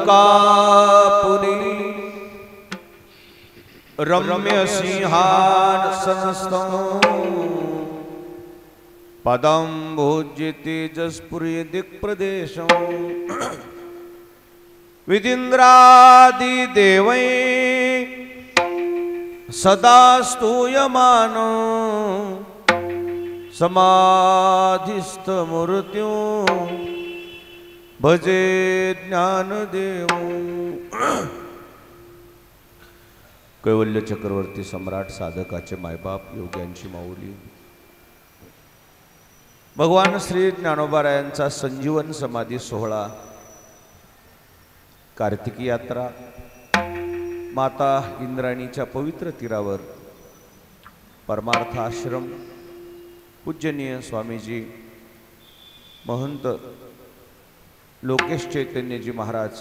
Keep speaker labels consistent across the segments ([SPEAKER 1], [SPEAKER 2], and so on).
[SPEAKER 1] अलंकापुरी रम्य सिंहासनस्थं पदं भोज्य तेजस्पुरी दिक्प्रदेशं विदिन्द्रादिदेवै सदा स्तूयमानो समाधिस्थमूर्त्यो भजे ज्ञानदेव। कैवल्य चक्रवर्ती सम्राट साधकाचे मायबाप योग्यांची माऊली भगवान श्री ज्ञानोबारायांचा संजीवन समाधी सोहळा कार्तिकी यात्रा माता इंद्राणीच्या पवित्र तीरावर परमार्थ आश्रम पूजनीय स्वामीजी महंत लोकेश चैतन्यजी महाराज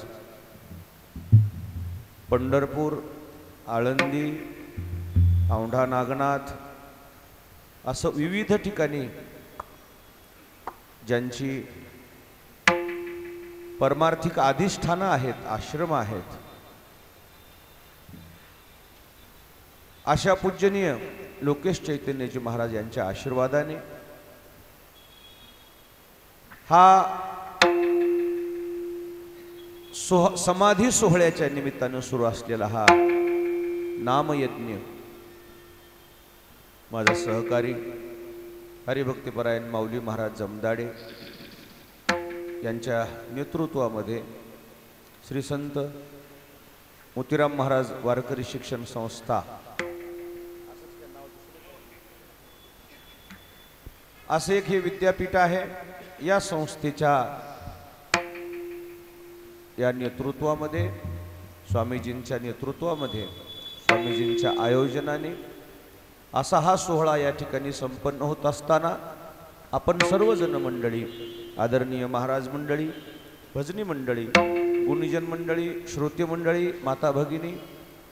[SPEAKER 1] पंढरपूर आळंदी औंढा नागनाथ असं विविध ठिकाणी ज्यांची परमार्थिक अधिष्ठानं आहेत आश्रम आहेत अशा पूजनीय लोकेश चैतन्यजी महाराज यांच्या आशीर्वादाने हा समाधी सोहळ्याच्या निमित्तानं सुरू असलेला हा नामयज्ञ माझा सहकारी हरिभक्तीपरायण माऊली महाराज जमदाडे यांच्या नेतृत्वामध्ये श्री संत मोतीराम महाराज वारकरी शिक्षण संस्था असे एक हे विद्यापीठ आहे। या संस्थेच्या या नेतृत्वामध्ये स्वामीजींच्या नेतृत्वामध्ये स्वामीजींच्या आयोजनाने असा हा सोहळा या ठिकाणी संपन्न होत असताना आपण सर्वजण मंडळी आदरणीय महाराज मंडळी भजनी मंडळी गुणीजन मंडळी श्रोते मंडळी माता भगिनी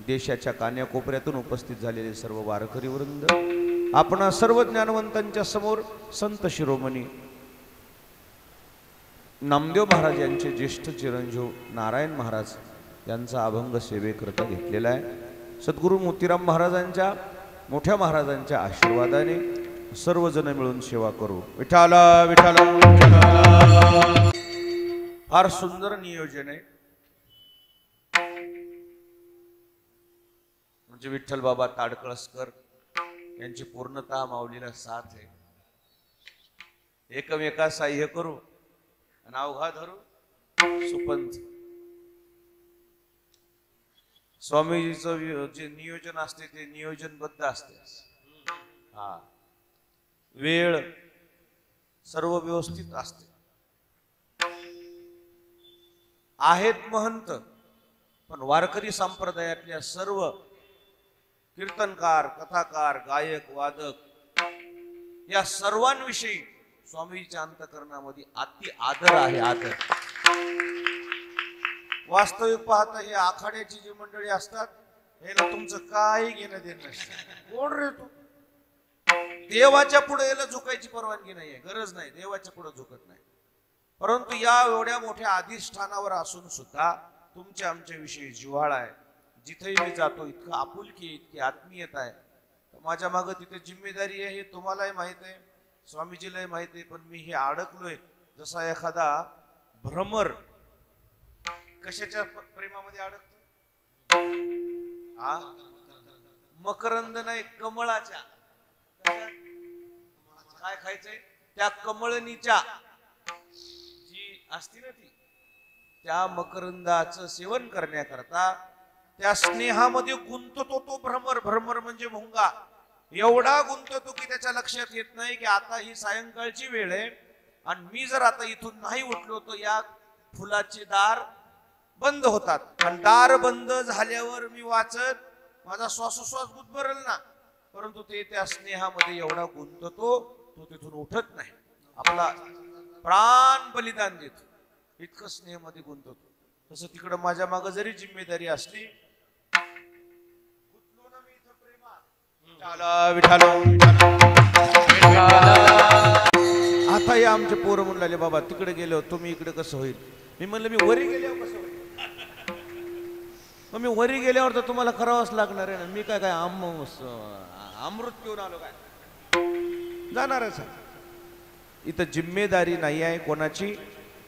[SPEAKER 1] देशाच्या कान्याकोपऱ्यातून उपस्थित झालेले सर्व वारकरी वृंद आपण सर्व ज्ञानवंतांच्या समोर संत शिरोमणी नामदेव महाराज यांचे ज्येष्ठ चिरंजीव नारायण महाराज यांचा अभंग सेवेकरता घेतलेला आहे। सद्गुरू मोतीराम महाराजांच्या मोठ्या महाराजांच्या आशीर्वादाने सर्वजण मिळून सेवा करू। विठाला विठाला फार सुंदर नियोजन आहे। म्हणजे विठ्ठल बाबा ताडकळसकर यांची पूर्णतः माऊलीला साथ आहे। एकमेका साह्य करू अवघा धरू सुपंथ स्वामीजीचं जे नियोजन असते ते नियोजनबद्ध असते। हा वेळ सर्व व्यवस्थित असते। आहेत महंत पण वारकरी संप्रदायातल्या सर्व कीर्तनकार कथाकार गायक वादक या सर्वांविषयी स्वामीजीच्या अंतःकरणामध्ये अति आदर आहे। आदर वास्तविक पाहता हे आखाड्याची जी मंडळी असतात याला तुमचं काही घेणं देणं नसतं। कोण रे तू देवाच्या पुढे याला झुकायची परवानगी नाहीये, गरज नाही, देवाच्या पुढे झुकत नाही. परंतु या एवढ्या मोठ्या अधिष्ठानावर असून सुद्धा तुमच्या आमच्या विषयी जिव्हाळा आहे. जिथेही मी जातो इतकं आपुलकी, इतकी आत्मीयता आहे. माझ्या मागे तिथे जिम्मेदारी आहे, हे तुम्हालाही माहित आहे, स्वामीजीलाही माहित आहे. पण मी हे अडकलोय जसा एखादा भ्रमर कशाच्या प्रेमामध्ये अडकतो, मकरंद नाही कमळाच्या. काय खायचंय त्या कमळनीच्या जी असती ना ती, त्या मकरंदाचं सेवन करण्याकरता त्या स्नेहामध्ये गुंततो तो भ्रमर. भ्रमर म्हणजे भुंगा. एवढा गुंततो की त्याच्या लक्षात येत नाही की आता ही सायंकाळची वेळ आहे आणि मी जर आता इथून नाही उठलो तर या फुलाचे दार बंद होतात, आणि दार बंद झाल्यावर मी वाचत माझा श्वासोश्वास गुदमरेल ना. परंतु ते त्या स्नेहामध्ये एवढा गुंततो तो तिथून उठत नाही, आपला प्राण बलिदान देतो, इतकं स्नेहामध्ये गुंततो. तसं तिकडं माझ्या मागे जरी जिम्मेदारी असली, आता हे आमचे पोरं म्हणले बाबा तिकडे गेलो तुम्ही इकडे कसं होईल. मी म्हणलं मी वरी गेल्यावर कसं होईल. मग मी वरी गेल्यावर तर तुम्हाला करावंच लागणार आहे ना. मी काय अमृत पिऊन आलो काय, जाणारच. इथं जिम्मेदारी नाही आहे कोणाची,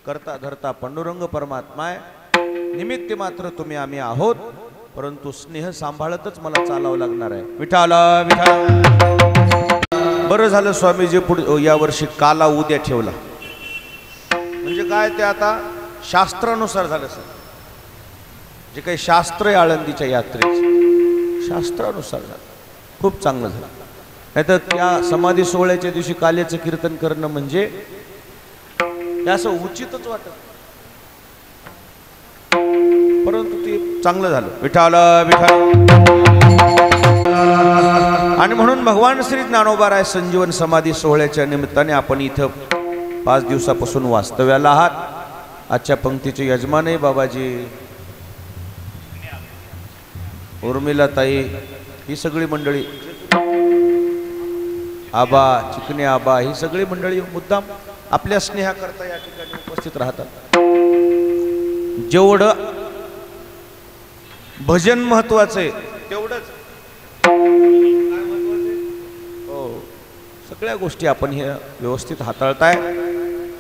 [SPEAKER 1] करता धरता पांडुरंग परमात्मा आहे. निमित्त मात्र तुम्ही आम्ही आहोत, परंतु स्नेह सांभाळतच मला चालावं लागणार आहे. विठाला विठाला. बरं झालं स्वामीजी पुढे यावर्षी काला उद्या ठेवला, म्हणजे काय ते आता शास्त्रानुसार झालं. सर जे काही शास्त्र आहे आळंदीच्या यात्रेचे शास्त्रानुसार झालं, खूप चांगलं झालं. नाहीतर त्या समाधी सोहळ्याच्या दिवशी काल्याचं कीर्तन करणं म्हणजे हे असं उचितच वाटत, परंतु ते चांगलं झालं. विठाला विठाला. आणि म्हणून भगवान श्री ज्ञानोबाराय संजीवन समाधी सोहळ्याच्या निमित्ताने आपण इथं 5 दिवसापासून वास्तव्याला आहात. आजच्या पंक्तीचे यजमान आहे बाबाजी, उर्मिलाताई, ही सगळी मंडळी, आबा चिकणे आबा, ही सगळी मंडळी मुद्दाम आपल्या स्नेहाकरता या ठिकाणी उपस्थित राहतात. जेवढं भजन महत्वाचं आहे तेवढंच हो सगळ्या गोष्टी आपण हे व्यवस्थित हाताळताय.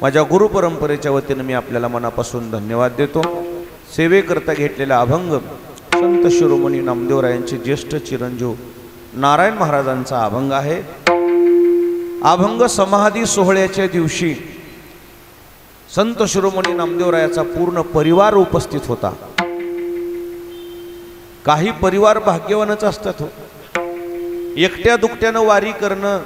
[SPEAKER 1] माझ्या गुरु परंपरेच्या वतीने मी आपल्याला मनापासून धन्यवाद देतो. सेवेकरता घेतलेला अभंग संत शिरोमणी नामदेवरायांचे ज्येष्ठ चिरंजीव नारायण महाराजांचा अभंग आहे. अभंग समाधी सोहळ्याच्या दिवशी संत शिरोमणी नामदेवरायाचा पूर्ण परिवार उपस्थित होता. काही परिवार भाग्यवानच असतात हो. एकट्या दुकट्यानं वारी करणं,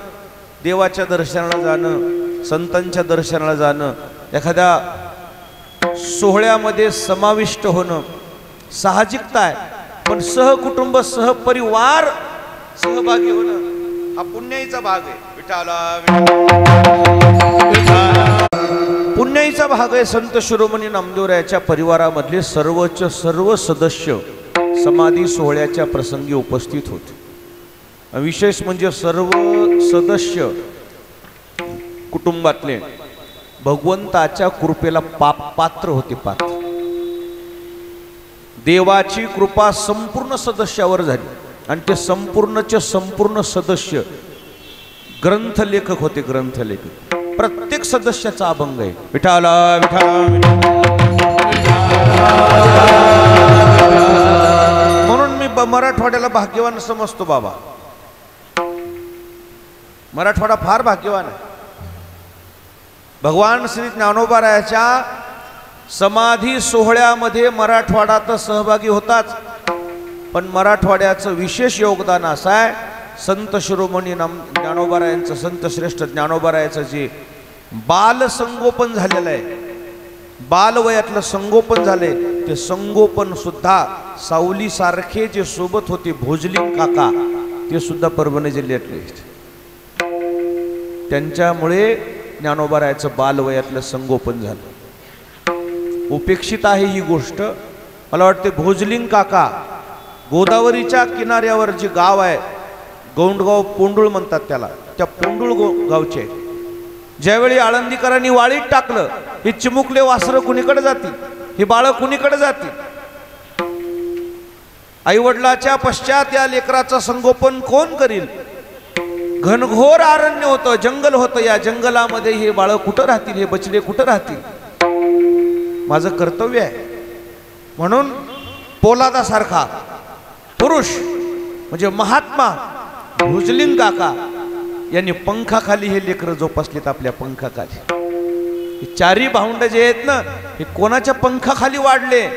[SPEAKER 1] देवाच्या दर्शनाला जाणं, संतांच्या दर्शनाला जाणं, एखाद्या सोहळ्यामध्ये समाविष्ट होणं साहजिकता आहे. पण सहकुटुंब सहपरिवार सहभागी होणं हा पुण्याईचा भाग आहे. विठाला पुण्याईचा भाग आहे. संत शिरोमणी नामदेवरायाच्या परिवारामधले सर्वच सर्व सदस्य समाधी सोहळ्याच्या प्रसंगी उपस्थित होते. विशेष म्हणजे सर्व सदस्य कुटुंबातले भगवंताच्या कृपेला पात्र होते. पात्र देवाची कृपा संपूर्ण सदस्यावर झाली आणि ते संपूर्णचे संपूर्ण सदस्य ग्रंथलेखक होते. ग्रंथलेखक प्रत्येक सदस्याचा अभंग आहे. विठाला विठाला. म्हणून मी मराठवाड्याला भाग्यवान समजतो बाबा. मराठवाडा फार भाग्यवान आहे. भगवान श्री ज्ञानोबारायाच्या समाधी सोहळ्यामध्ये मराठवाडा तर सहभागी होताच, पण मराठवाड्याचं विशेष योगदान असं आहे, संत शिरोमणी ज्ञानोबारायांचं, संत श्रेष्ठ ज्ञानोबारायाचं जे बाल संगोपन झालेलं आहे, बालवयातलं संगोपन झालंय, ते संगोपन सुद्धा सावलीसारखे जे सोबत होते भोजलिंग काका, ते सुद्धा परभणी जिल्ह्यातले. त्यांच्यामुळे ज्ञानोबारायाचं बालवयातलं संगोपन झालं. उपेक्षित आहे ही गोष्ट. मला वाटते भोजलिंग काका गोदावरीच्या किनाऱ्यावर जे गाव आहे, गौंडगाव पोंडुळ म्हणतात त्याला, त्या पोंडुळ गावचे. ज्यावेळी आळंदीकरांनी वाळीत टाकलं, ही चिमुकले वासरं कुणीकडे जातील, ही बाळं कुणीकडे जातील? आईवडिलाच्या पश्चात या लेकराचं संगोपन कोण करील? घनघोर अरण्य होतं, जंगल होतं. या जंगलामध्ये हे बाळं कुठं राहतील, हे बछडे कुठं राहतील? माझं कर्तव्य आहे. म्हणून पोलादासारखा पुरुष म्हणजे महात्मा भुजलिंग काका यांनी पंखाखाली हे लेकरं जोपासलीत. आपल्या पंखाखाली हे चारी भावंड जे आहेत ना, हे कोणाच्या पंखाखाली वाढले,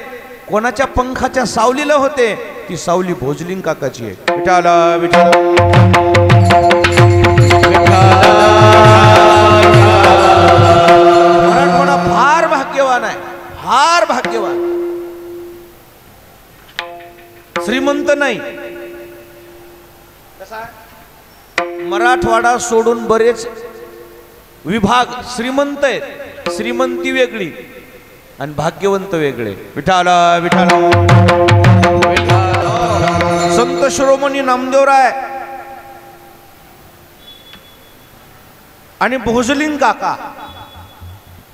[SPEAKER 1] कोणाच्या पंखाच्या सावलीला होते? ती सावली भोजलिंग काकाची आहे. विठाला विठाला मराठवाडा फार भाग्यवान आहे, फार भाग्यवान. श्रीमंत नाही. मराठवाडा सोडून बरेच विभाग श्रीमंत आहेत. श्रीमंती वेगळी आणि भाग्यवंत वेगळे. विठाला विठाला संत शिरोमणी नामदेवराय आणि भोजलिंग काका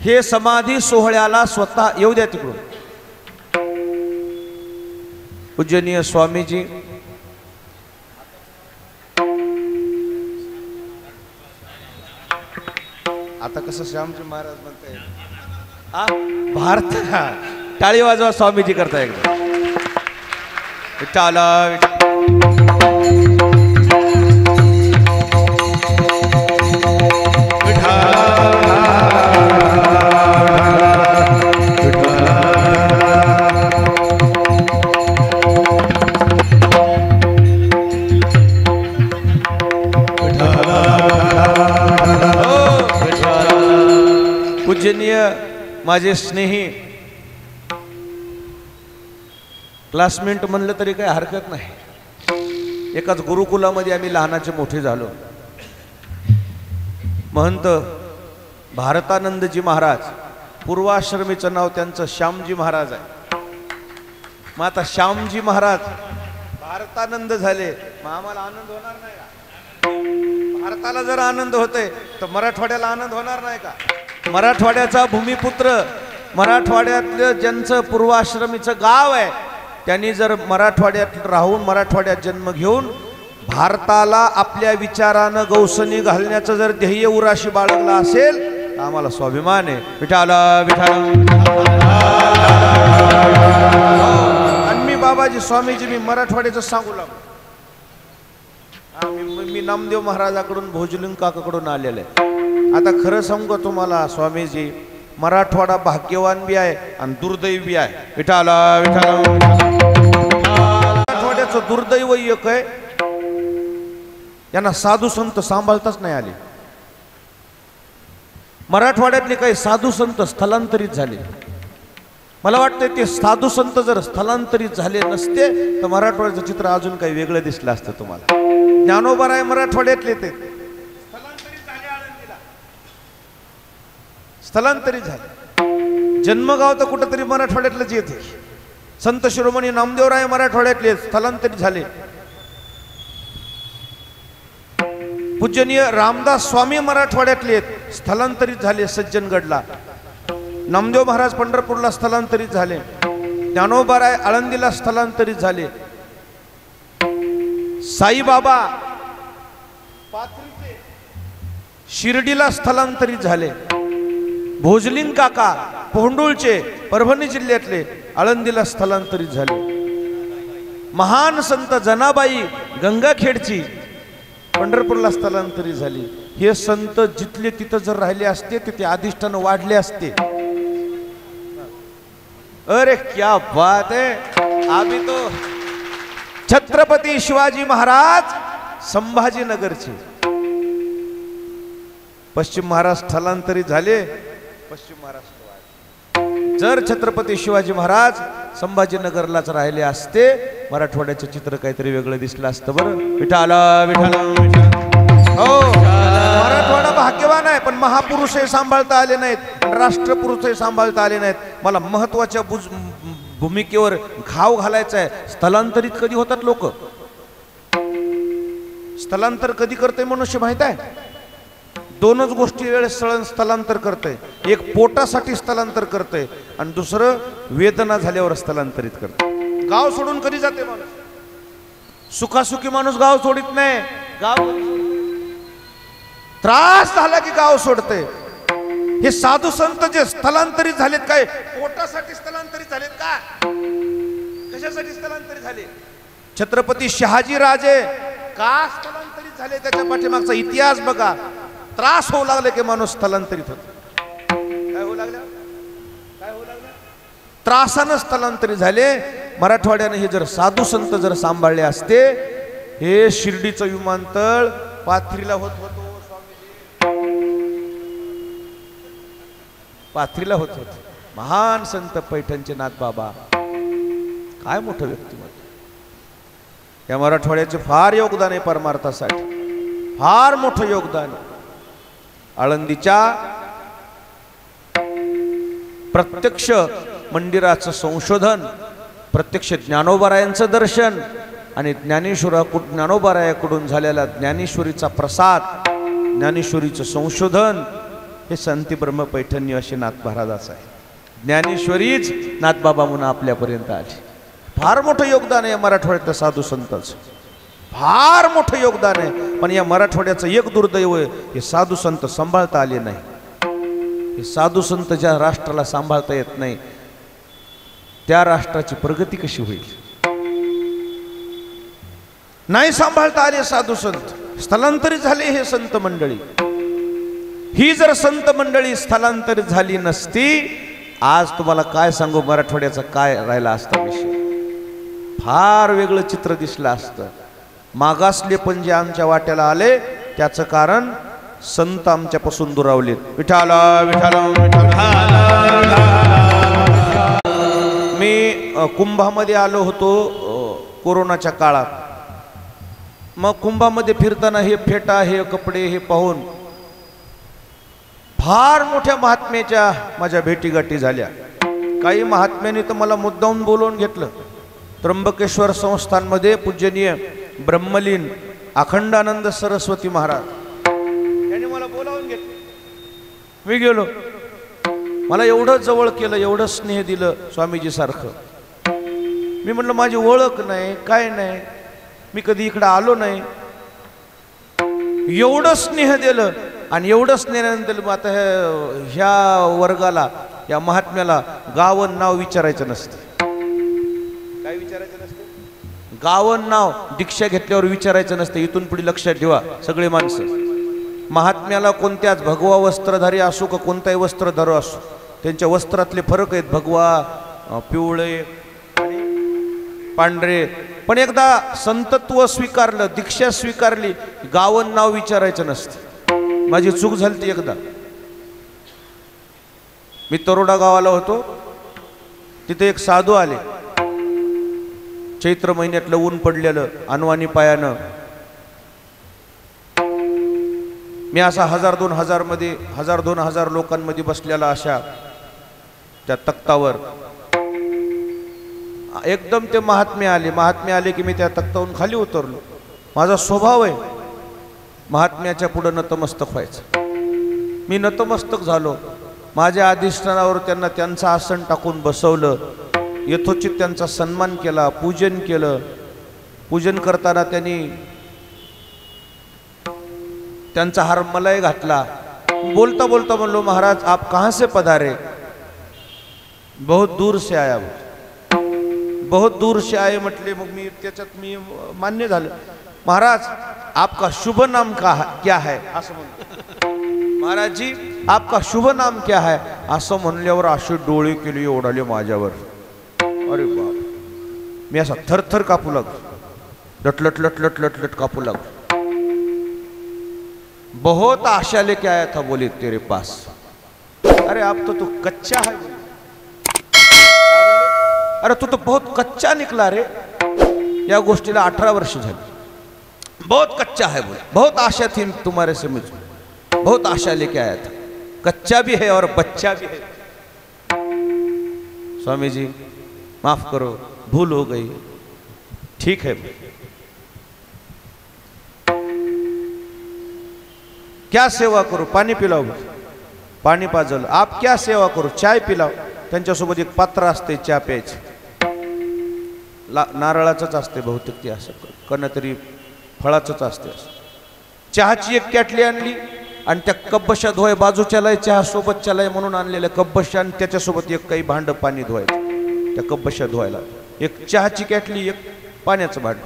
[SPEAKER 1] हे समाधी सोहळ्याला स्वतः येऊ द्या तिकडून. पूजनीय स्वामीजी आता कसं श्यामजी महाराज म्हणताय भारत टाळी वाजवा स्वामीजी करता एकदा. विठाला पूजनीय माझे स्नेही क्लासमेट म्हणलं तरी काही हरकत नाही. एकाच गुरुकुलामध्ये आम्ही लहानाचे मोठे झालो. महंत भारतानंदजी महाराज, पूर्वाश्रमीचं नाव त्यांचं श्यामजी महाराज आहे. मग आता श्यामजी महाराज भारतानंद झाले, मग आम्हाला आनंद होणार नाही का? भारताला जर आनंद होतोय तर मराठवाड्याला आनंद होणार नाही का? मराठवाड्याचा भूमिपुत्र, मराठवाड्यातलं ज्यांचं पूर्वाश्रमीचं गाव आहे, त्यांनी जर मराठवाड्यात राहून मराठवाड्यात जन्म घेऊन भारताला आपल्या विचारानं गौसनी घालण्याचं जर ध्येय उराशी बाळगला असेल तर आम्हाला स्वाभिमान आहे. विठाला विठाला. आणि मी बाबाजी स्वामीजी मी मराठवाड्याचं सांगू लागलो. मी नामदेव महाराजाकडून भोजलिंग काकाकडून आलेलं आहे. आता खरं सांगू तुम्हाला स्वामीजी, मराठवाडा भाग्यवान बी आहे आणि दुर्दैवी बी आहे. विठाला विठाला. मराठवाड्याचं दुर्दैव एक आहे, यांना साधू संत सांभाळताच नाही आले. मराठवाड्यातले काही साधू संत स्थलांतरित झाले. मला वाटतं ते साधू संत जर स्थलांतरित झाले नसते तर मराठवाड्याचं चित्र अजून काही वेगळं दिसलं असतं तुम्हाला. ज्ञानोबराय मराठवाड्यातले ते स्थलांतरित झाले. जन्मगाव तर कुठंतरी मराठवाड्यातलंच येते. संत शिरोमणी नामदेवराय मराठवाड्यातले स्थलांतरित झाले. पूजनीय रामदास स्वामी मराठवाड्यातले स्थलांतरित झाले सज्जनगडला. नामदेव महाराज पंढरपूरला स्थलांतरित झाले. ज्ञानोबाराय आळंदीला स्थलांतरित झाले. साईबाबा शिर्डीला स्थलांतरित झाले. भोजलिंग काका पोंडुळचे परभणी जिल्ह्यातले आळंदीला स्थलांतरित झाले. महान संत जनाबाई गंगाखेडची पंढरपूरला स्थलांतरित झाली. हे संत जिथले तिथं जर राहिले असते तिथे अधिष्ठान वाढले असते. अरे क्या बात है. अभी तो छत्रपती शिवाजी महाराज संभाजीनगरचे. पश्चिम महाराष्ट्र स्थलांतरित झाले. पश्चिम महाराष्ट्र जर छत्रपती शिवाजी महाराज संभाजीनगरलाच राहिले असते मराठवाड्याचं चित्र काहीतरी वेगळं दिसलं असतं. बरं विठाला विठाला. हो मराठवाडा भाग्यवान आहे, पण महापुरुष हे सांभाळता आले नाहीत, राष्ट्रपुरुष हे सांभाळता आले नाहीत. मला महत्वाच्या भूमिकेवर घाव घालायचा आहे. स्थलांतरित कधी होतात लोक? स्थलांतर कधी करते मनुष्य माहित आहे? दोनच गोष्टी वेळेस स्थलांतर करते. एक पोटासाठी स्थलांतर करते आणि दुसरं वेदना झाल्यावर स्थलांतरित करते. गाव सोडून कधी जाते माणूस? सुखासुखी माणूस गाव सोडित नाही. गाव त्रास झाला की गाव सोडते. हे साधू संत जे स्थलांतरित झालेत, काय पोटासाठी स्थलांतरित झालेत का? कशासाठी स्थलांतरित झाले? छत्रपती शहाजी राजे का स्थलांतरित झाले? त्याच्या पाठीमागचा इतिहास बघा. त्रास होऊ लागले की माणूस स्थलांतरित होतो. काय होऊ लागला? काय होऊ लागलं? त्रासानं स्थलांतरित झाले. मराठवाड्याने हे जर साधू संत जर सांभाळले असते, हे शिर्डीचं विमानतळ पाथरीला होत होतो. पाथरीला होत होत. महान संत पैठणचे नाथबाबा, काय मोठं व्यक्तिमत्व. या मराठवाड्याचे फार योगदान आहे परमार्थासाठी, फार मोठं योगदान. आळंदीच्या प्रत्यक्ष मंदिराचं संशोधन, प्रत्यक्ष ज्ञानोबारायांचं दर्शन आणि ज्ञानोबारायाकडून झालेला ज्ञानेश्वरीचा प्रसाद, ज्ञानेश्वरीचं संशोधन, हे संत ब्रह्म पैठणी असे नाथ महाराजाचं आहे. ज्ञानेश्वरीच नाथबाबा म्हणून आपल्यापर्यंत आली. फार मोठं योगदान आहे मराठवाड्यातल्या साधू संतांचं, फार मोठं योगदान आहे. पण या मराठवाड्याचं एक दुर्दैव आहे, हे साधू संत सांभाळता आले नाही. हे साधू संत ज्या राष्ट्राला सांभाळता येत नाही, त्या राष्ट्राची प्रगती कशी होईल? नाही सांभाळता आले साधू संत, स्थलांतरित झाले हे संत मंडळी. ही जर संत मंडळी स्थलांतरित झाली नसती, आज तुम्हाला काय सांगू मराठवाड्याचं काय राहिला असता विषय. फार वेगळं चित्र दिसलं असतं. मागासले पण जे आमच्या वाट्याला आले, त्याचं कारण संत आमच्यापासून दुरावलेत. विठाला विठाला विठाला. मी कुंभामध्ये आलो होतो कोरोनाच्या काळात. मग कुंभामध्ये फिरताना हे फेटा, हे कपडे, हे पाहून फार मोठ्या महात्म्याच्या माझ्या भेटीगाठी झाल्या. काही महात्म्याने तर मला मुद्दाहून बोलवून घेतलं. त्र्यंबकेश्वर संस्थानमध्ये पूजनीय ब्रह्मलीन अखंडानंद सरस्वती महाराज यांनी मला बोलावून घेतलं. मी गेलो. मला एवढं जवळ केलं, एवढं स्नेह दिलं स्वामीजी सारखं. मी म्हटलं माझी ओळख नाही, काय नाही, मी कधी इकडं आलो नाही. एवढं स्नेह दिलं आणि एवढं स्नेहानंतर आता ह्या वर्गाला, या महात्म्याला गावन नाव विचारायचं नसतं. काय विचारायचं नसतं? गावन नाव दीक्षा घेतल्यावर विचारायचं नसतं. इथून पुढे लक्षात ठेवा सगळे माणसं. महात्म्याला कोणत्याच भगवा वस्त्रधारी असो का कोणताही वस्त्रधारी असो, त्यांच्या वस्त्रातले फरक आहेत. भगवा, पिवळे आणि पांढरे. पण एकदा संतत्व स्वीकारलं, दीक्षा स्वीकारली, गावन नाव विचारायचं नसतं. माझी चूक झाली ती एकदा. मी तरोडा गावाला होतो. तिथे एक साधू आले. चैत्र महिन्यातलं ऊन पडलेलं, अनवाणी पायानं. मी असा 1000-2000 मध्ये, 1000-2000 लोकांमध्ये बसलेला अशा त्या तख्तावर एकदम ते महात्मे आले की मी त्या तख्तावरून खाली उतरलो. माझा स्वभाव आहे महात्म्याच्या पुढे नतमस्तक व्हायचं. मी नतमस्तक झालो. माझ्या अधिष्ठानावर त्यांना त्यांचं आसन टाकून बसवलं. यथोचित त्यांचा सन्मान केला, पूजन केलं. पूजन करताना त्यांनी त्यांचा हार मलाही घातला. बोलता बोलता म्हणलो, महाराज आप कहाँ से पधारे? बहुत दूर से आया. बहुत दूर से आए म्हटले. मग मी त्याच्यात मी मान्य झालं. महाराज आपका शुभ नाम क्या है असं म्हणतो. महाराज जी आपका शुभ नाम क्या है असं म्हणल्यावर असे डोळे केले ओढाले माझ्यावर. अरे बाप, मी असा थरथर कापू लागलो. लटलट लटलट लटलट कापू लागलो. बहुत आशा लेके आया था बोले तेरे पास. अरे अब तो तू कच्चा है. अरे तू तो बहुत कच्चा निकला रे. या गोष्टीला 18 वर्ष झाली. बहुत कच्चा है बोले. बहुत आशा थी तुम्हारे से मुझे, बहुत आशा लेके आया था. कच्चा भी है और बच्चा भी है. स्वामी जी माफ करो, भूल हो गई. ठीक है. क्या सेवा करू, पाणी पिलाव, पाणी पाजलं. आप क्या सेवा करू, चाय पिलाव. त्यांच्यासोबत एक पात्र असते चहा प्यायचं, नारळाचंच असते बहुतेक, ते असं कोणतरी फळाचंच असते. चहाची एक कॅटली आणली आणि त्या कब्बशा धुवाय, बाजूच्याला चहा सोबतच्याला म्हणून आणलेल्या कब्बशा, आणि त्याच्यासोबत एक काही भांड पाणी धुवायचं त्या कब्बशा धुवायला. एक चहाची कॅटली, एक पाण्याचं भांड.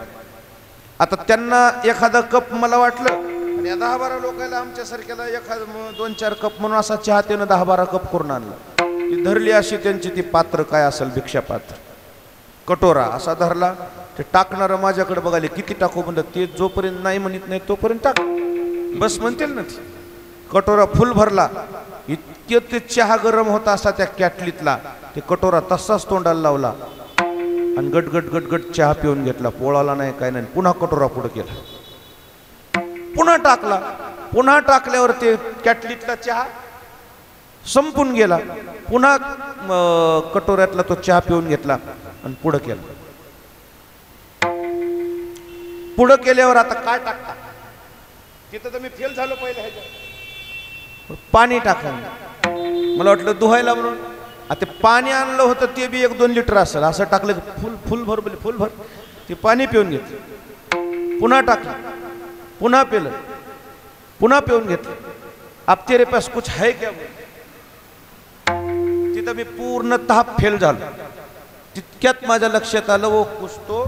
[SPEAKER 1] आता त्यांना एखादा कप, मला वाटलं आणि 10-12 लोकांना आमच्यासारख्याला एखादं 2-4 कप म्हणून असा चहा त्यानं 10-12 कप करून आणला. ती धरली अशी त्यांची ती पात्र, काय असेल भिक्षा पात्र, कटोरा असा धरला. ते टाकणारं माझ्याकडे बघाले किती टाकू म्हणलं. ते जोपर्यंत नाही म्हणत नाही तोपर्यंत टाक, बस म्हणतील ना. ती कटोरा फुल भरला. इतके ते चहा गरम होता असा त्या कॅटलीतला. ते कटोरा तसाच तोंडाला लावला आणि गटगट गटगट चहा पिऊन घेतला. पोळाला नाही, काय नाही. पुन्हा कटोरा पुढे केला, पुन्हा टाकला. पुन्हा टाकल्यावर ते कॅटलीतला चहा संपून गेला. पुन्हा कटोऱ्यातला तो चहा पिऊन घेतला आणि पुढे केला. पुढे केल्यावर आता काय टाकता, तिथं तर मी फेल झालो पहिल्या ह्याच्यात. पाणी टाकलं, मला वाटलं धुवायला म्हणून. आता पाणी आणलं होतं ते बी 1-2 लिटर असेल, असं टाकलं फुल भर, बोले फुल भर. ते पाणी पिऊन घेतलं, पुन्हा टाकलं, पुन्हा पिलं, पुन्हा पिऊन घेतलं. अब तेरे पास कुछ है क्या, तिथं मी पूर्णतः फेल झालो. तितक्यात माझ्या लक्षात आलं, वो कुछ तो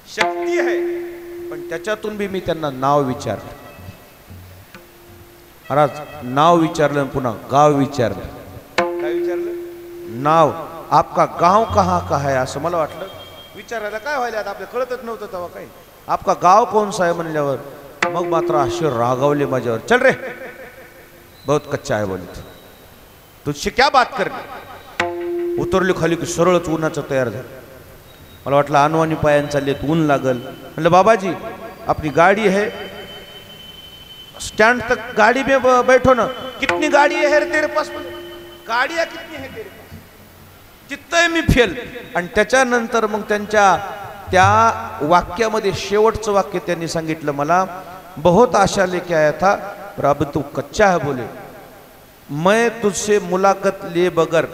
[SPEAKER 1] शक्ती आहे. पण त्याच्यातून बी मी त्यांना नाव विचारलं. महाराज नाव विचारलं, पुन्हा गाव विचारलं. काय विचारलं? नाव. आपका गाव कहाँ का है, असं मला वाटलं. विचारायला काय व्हायला, आता आपल्याला कळतच नव्हतं तेव्हा काही. आपका गाव कौन सा है म्हणल्यावर मग मात्र असे रागावले माझ्यावर. चल रे, बहुत कच्चा आहे बोलत, तुझशी क्या बात करणे. उतरले खाली की सरळच उन्हाचं तयार झालं. मला वाटलं अनवाणी पायान चालले, ऊन लागल. म्हणलं बाबाजी अपनी गाड़ी है, स्टैंड तक गाड़ी में बैठो ना. कितनी गाड़ी है रे तेरे पास, गाड़ियां कितनी है तेरे पास. तिथं मी फेल. आणि त्याच्यानंतर मग त्यांच्या त्या वाक्यामध्ये शेवटचं वाक्य त्यांनी सांगितलं मला, बहुत आशा लेके आया था पर अब तू कच्चा है बोले, मैं तुझसे मुलाकात लिए बगर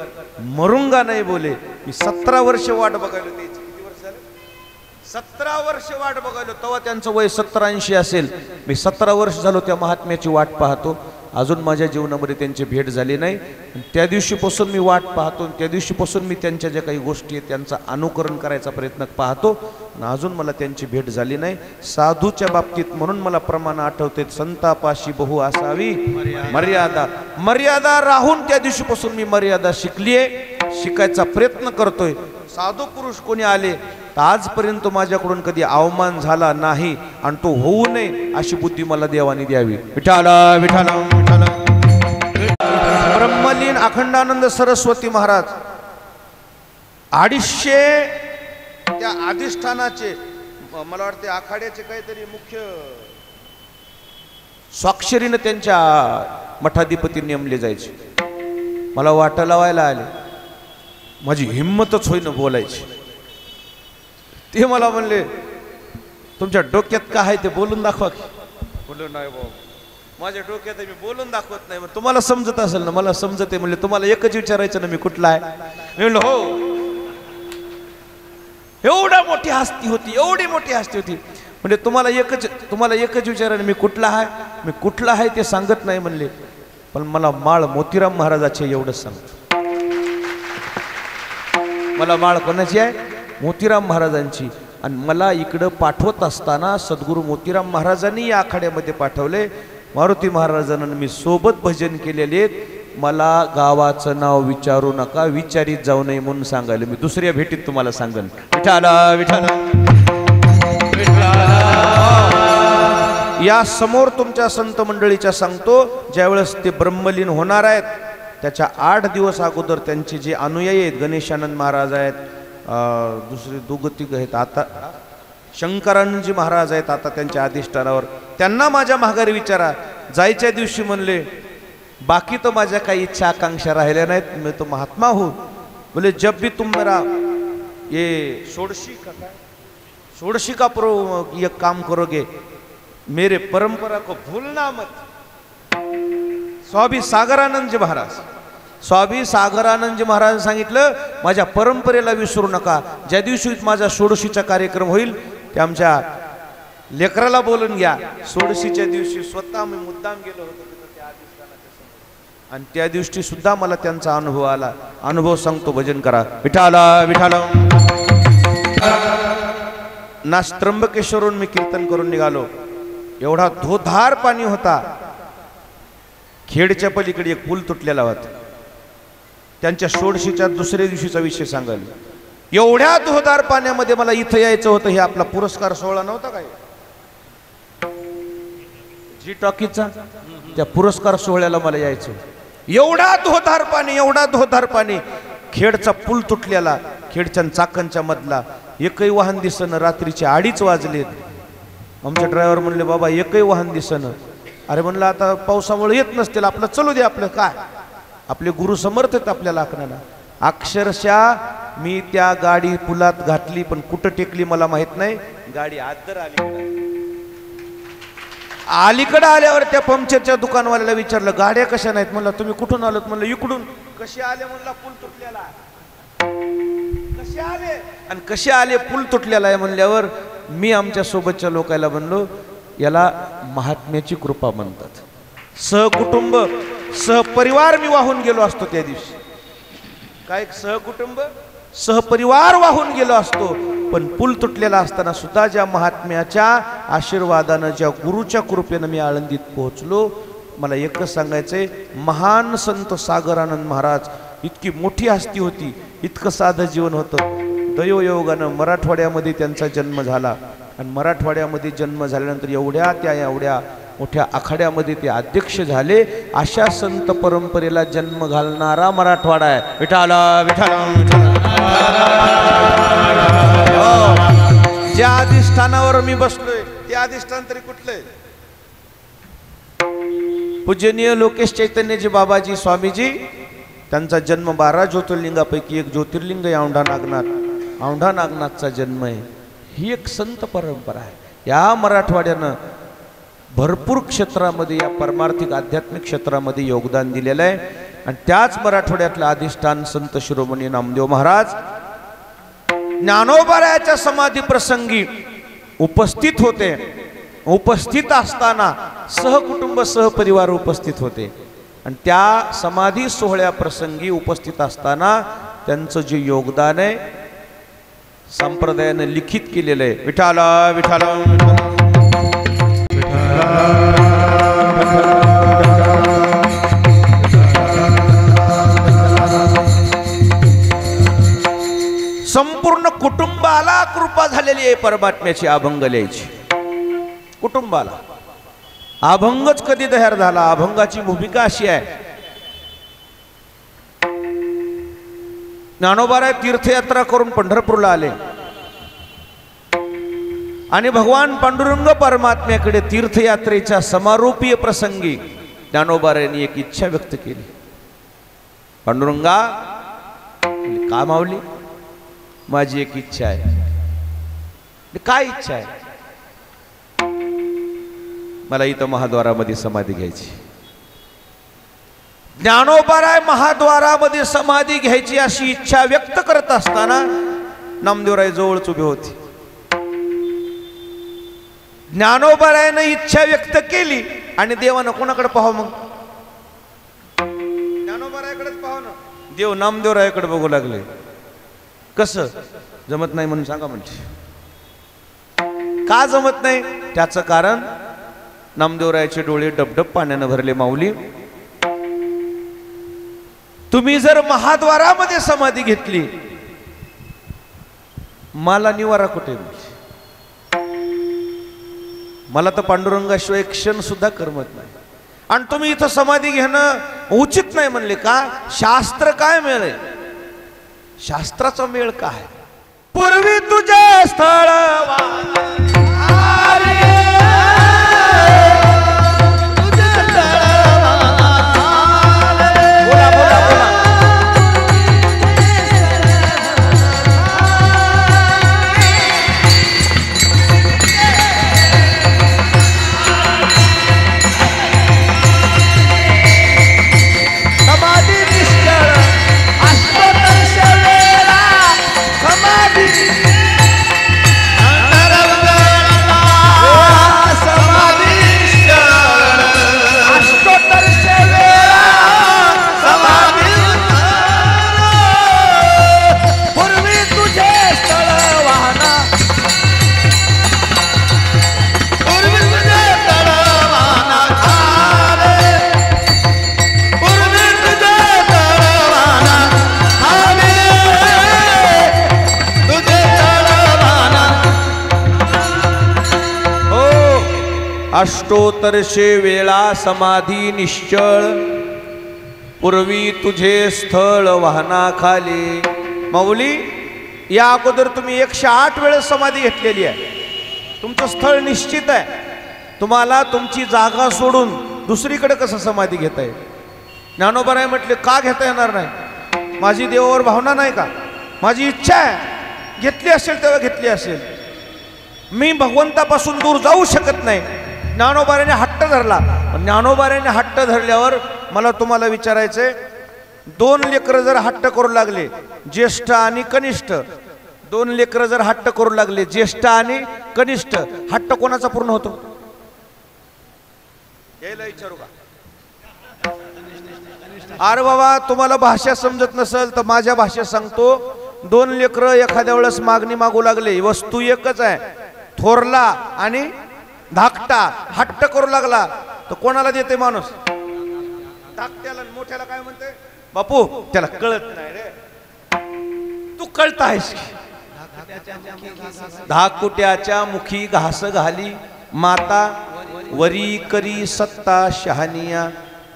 [SPEAKER 1] मरूंगा नहीं बोले. मी 17 वर्ष वाट बघायला. त्याची किती वर्ष झाले? 17 वर्ष वाट बघायलो. तेव्हा त्यांचं वय 70-80 असेल. मी 17 वर्ष झालो त्या महात्म्याची वाट पाहतो. अजून माझ्या जीवनामध्ये त्यांची भेट झाली नाही. त्या दिवशीपासून मी वाट पाहतो. त्या दिवशीपासून मी त्यांच्या ज्या काही गोष्टी आहेत त्यांचा अनुकरण करायचा प्रयत्न पाहतो. अजून मला त्यांची भेट झाली नाही. साधूच्या बाबतीत म्हणून मला प्रमाण आठवते, संतापाशी बहु असावी मर्यादा. मर्यादा राहून त्या दिवशीपासून मी मर्यादा शिकलीये, शिकायचा प्रयत्न करतोय. साधू पुरुष कोणी आले तर आजपर्यंत माझ्याकडून कधी अवमान झाला नाही आणि तो होऊ नये अशी बुद्धी मला देवाने द्यावी. विठाला विठाला विठाला. ब्रह्मलीन अखंडानंद सरस्वती महाराज 250 त्या अधिष्ठानाचे, मला वाटते आखाड्याचे काहीतरी मुख्य स्वाक्षरीने त्यांच्या मठाधिपती नेमले जायचे. मला वाटा लावायला आले, माझी हिम्मतच होईना बोलायची. ते मला म्हणले, तुमच्या डोक्यात काय आहे ते बोलून दाखवा. बोललो नाही बाबा, माझ्या डोक्यात मी बोलून दाखवत नाही. तुम्हाला समजत असेल ना? मला समजते. म्हणले तुम्हाला एकच विचारायचं ना, मी कुठला आहे? मी म्हणलं हो. एवढा मोठी हस्ती होती, एवढी मोठी हस्ती होती. म्हणजे तुम्हाला एकच विचारायला, मी कुठला आहे? मी कुठला आहे ते सांगत नाही म्हणले. पण मला माळ मोतीराम महाराजाचे एवढंच सांगतो. मला माळ कोणाची आहे? मोतीराम महाराजांची. आणि मला इकडं पाठवत असताना सद्गुरू मोतीराम महाराजांनी या आखाड्यामध्ये पाठवले. मारुती महाराजांना मी सोबत भजन केलेले. मला गावाचं नाव विचारू नका, विचारित जाऊ नये म्हणून सांगायला. मी दुसऱ्या भेटीत तुम्हाला सांगेन. विठाला विठाला. या समोर तुमच्या संत मंडळीच्या सांगतो, ज्यावेळेस ते ब्रह्मलीन होणार आहेत त्याच्या 8 दिवस अगोदर त्यांचे जे अनुयायी आहेत, गणेशानंद महाराज आहेत, दुसरे दुगतिक आहेत, आता शंकरानंदजी महाराज आहेत आता त्यांच्या अधिष्ठानावर, त्यांना माझ्या माघारी विचारा. जायच्या दिवशी म्हणले, बाकी तो माझ्या काही इच्छा आकांक्षा राहिल्या नाहीत, मैं तो महात्मा हूँ. बोले जब भी तुम मेरा ये षोडशी का काम करोगे मेरे परंपरा को भूलना मत। स्वामी सागरानंद महाराज, स्वामी सागरानंद महाराज सांगितलं माझ्या परंपरेला विसरू नका। ज्या दिवशी माझा षोडशीचा कार्यक्रम होईल ते आमच्या लेकराला बोलून घ्या। षोडशीच्या दिवशी स्वतः मी मुद्दाम गेलो होतो तिथं त्या अधिष्ठानाच्या समोर, आणि त्या दिवशी सुद्धा मला त्यांचा अनुभव आला। अनुभव सांगतो, भजन करा। विठाला विठाला नाश त्र्यंबकेश्वरून मी कीर्तन करून निघालो। एवढा धोधार पाणी होता, खेडच्या पलीकडे एक पूल तुटलेला होता। त्यांच्या षोडशीच्या दुसऱ्या दिवशीचा विषय सांगाल। एवढ्या धोधार पाण्यामध्ये मला इथं यायचं होतं, हे आपला पुरस्कार सोहळा नव्हता काय जी टॉकीचा, त्या पुरस्कार सोहळ्याला मला यायचं। एवढा धोधार पाणी, एवढा धोधार पाणी, खेडचा पूल तुटलेला, खेडच्या चाकणच्या मधला एकही वाहन दिसणं। रात्रीचे 2:30 वाजलेत। आमचे ड्रायव्हर म्हणले बाबा एकही वाहन दिसणं। अरे म्हणलं आता पावसामुळे येत नसतील, आपलं चलू दे, आपलं काय, आपले गुरु समर्थ आहेत आपल्याला आखण्याला। अक्षरशः मी त्या गाडी पुलात घातली, पण कुठं टेकली मला माहित नाही। गाडी आदर अलीकडे आल्यावर त्या पंक्चरच्या दुकानवाल्याला विचारलं गाड्या कशा नाहीत? म्हणलं तुम्ही कुठून आलोत? म्हणलं इकडून। कसे आले? म्हणला पूल तुटलेला। कसे आले? आणि कसे आले? पूल तुटलेला आहे म्हणल्यावर मी आमच्या सोबतच्या लोकांना म्हणलो याला महात्म्याची कृपा म्हणतात। सहकुटुंब सहपरिवार मी वाहून गेलो असतो त्या दिवशी। काय सहकुटुंब सहपरिवार वाहून गेलो असतो, पण पूल तुटलेला असताना सुद्धा ज्या महात्म्याच्या आशीर्वादानं, ज्या गुरुच्या कृपेनं मी आळंदीत पोहोचलो। मला एकच सांगायचंय, महान संत सागरानंद महाराज इतकी मोठी हस्ती होती, इतकं साधं जीवन होतं। दैवयोगानं मराठवाड्यामध्ये त्यांचा जन्म झाला, आणि मराठवाड्यामध्ये जन्म झाल्यानंतर एवढ्या मोठ्या आखाड्यामध्ये ते अध्यक्ष झाले। अशा संत परंपरेला जन्म घालणारा मराठवाडा आहे। विठाला विठाला ज्या अधिष्ठानावर मी बसलोय ते अधिष्ठान तरी कुठलंय? पूजनीय लोकेश चैतन्यजी बाबाजी स्वामीजी, त्यांचा जन्म 12 ज्योतिर्लिंगापैकी एक ज्योतिर्लिंग आहे औंढा नागनाथ। औंढा नागनाथचा जन्म आहे। ही एक संत परंपरा आहे। या मराठवाड्यानं भरपूर क्षेत्रामध्ये, या परमार्थिक आध्यात्मिक क्षेत्रामध्ये योगदान दिलेलं आहे। आणि त्याच मराठवाड्यातलं अधिष्ठान संत शिरोमणी नामदेव महाराज ज्ञानोबारायाच्या समाधी प्रसंगी उपस्थित होते। उपस्थित असताना सहकुटुंब सहपरिवार उपस्थित होते, आणि त्या समाधी सोहळ्या प्रसंगी उपस्थित असताना त्यांचं जे योगदान आहे संप्रदायाने लिखित केलेलं आहे। विठाला विठाला संपूर्ण कुटुंबाला कृपा झालेली आहे परमात्म्याची अभंग लिहायची। कुटुंबाला अभंगच कधी तयार झाला? अभंगाची भूमिका अशी आहे, ज्ञानोबाराय तीर्थयात्रा करून पंढरपूरला आले, आणि भगवान पांडुरंग परमात्म्याकडे तीर्थयात्रेच्या समारोपीय प्रसंगी ज्ञानोबारायांनी एक इच्छा व्यक्त केली। पांडुरंगा, का माऊली? माझी एक इच्छा आहे। काय इच्छा आहे? मला इथं महाद्वारामध्ये समाधी घ्यायची। ज्ञानोबाराय महाद्वारामध्ये समाधी घ्यायची अशी इच्छा व्यक्त करत असताना नामदेवराय जवळच उभे होते। ज्ञानोबारायनं इच्छा व्यक्त केली, आणि देवानं कोणाकडे पाहावं? मग ज्ञानोबारायकडेच पाहावं ना। देव नामदेवरायाकडे बघू लागले। कसं जमत नाही म्हणून सांगा म्हणजे? का जमत नाही? त्याचं कारण नामदेवरायाचे डोळे डबडब पाण्यानं भरले। माऊली, तुम्ही जर महाद्वारामध्ये समाधी घेतली, मला निवारा कुठे? मला तर पांडुरंगाशिवाय एक क्षण सुद्धा करमत नाही, आणि तुम्ही इथं समाधी घेणं उचित नाही म्हणले। का? शास्त्र काय मेळ? शास्त्राचा मेळ काय? पूर्वी तुझे स्थळ अष्टोत्तरशे वेळा समाधी निश्चळ, पूर्वी तुझे स्थळ वाहनाखाली. माऊली, या अगोदर तुम्ही 108 वेळेस समाधी घेतलेली आहे. तुमचं स्थळ निश्चित आहे. तुम्हाला तुमची जागा सोडून दुसरीकडे कसं समाधी घेता येईल? ज्ञानोबाराय म्हटले, का घेता येणार नाही? माझी देवावर भावना नाही का? माझी इच्छा आहे. घेतली असेल तेव्हा घेतली असेल. मी भगवंतापासून दूर जाऊ शकत नाही. ज्ञानोबाराने हट्ट धरला. ज्ञानोबाराने हट्ट धरल्यावर मला तुम्हाला विचारायचंय, 2 लेकरं जर हट्ट करू लागले, ज्येष्ठ आणि कनिष्ठ, 2 लेकरं जर हट्ट करू लागले, ज्येष्ठ आणि कनिष्ठ, हट्ट कोणाचा पूर्ण होतो? यायला विचारू का? अरे बाबा, तुम्हाला भाषा समजत नसेल तर माझ्या भाषेत सांगतो. 2 लेकरं एखाद्या वेळेस मागणी मागू लागले, वस्तू एकच आहे, थोरला आणि धाकटा हट्ट करू लागला, तर कोणाला देते माणूस? धाकट्याला. मोठ्याला काय म्हणते? बापू, त्याला कळत नाही रे. तू कळत आहेस? धाकुट्याच्या मुखी घास घाली माता, वरी करी सत्ता शहानिया.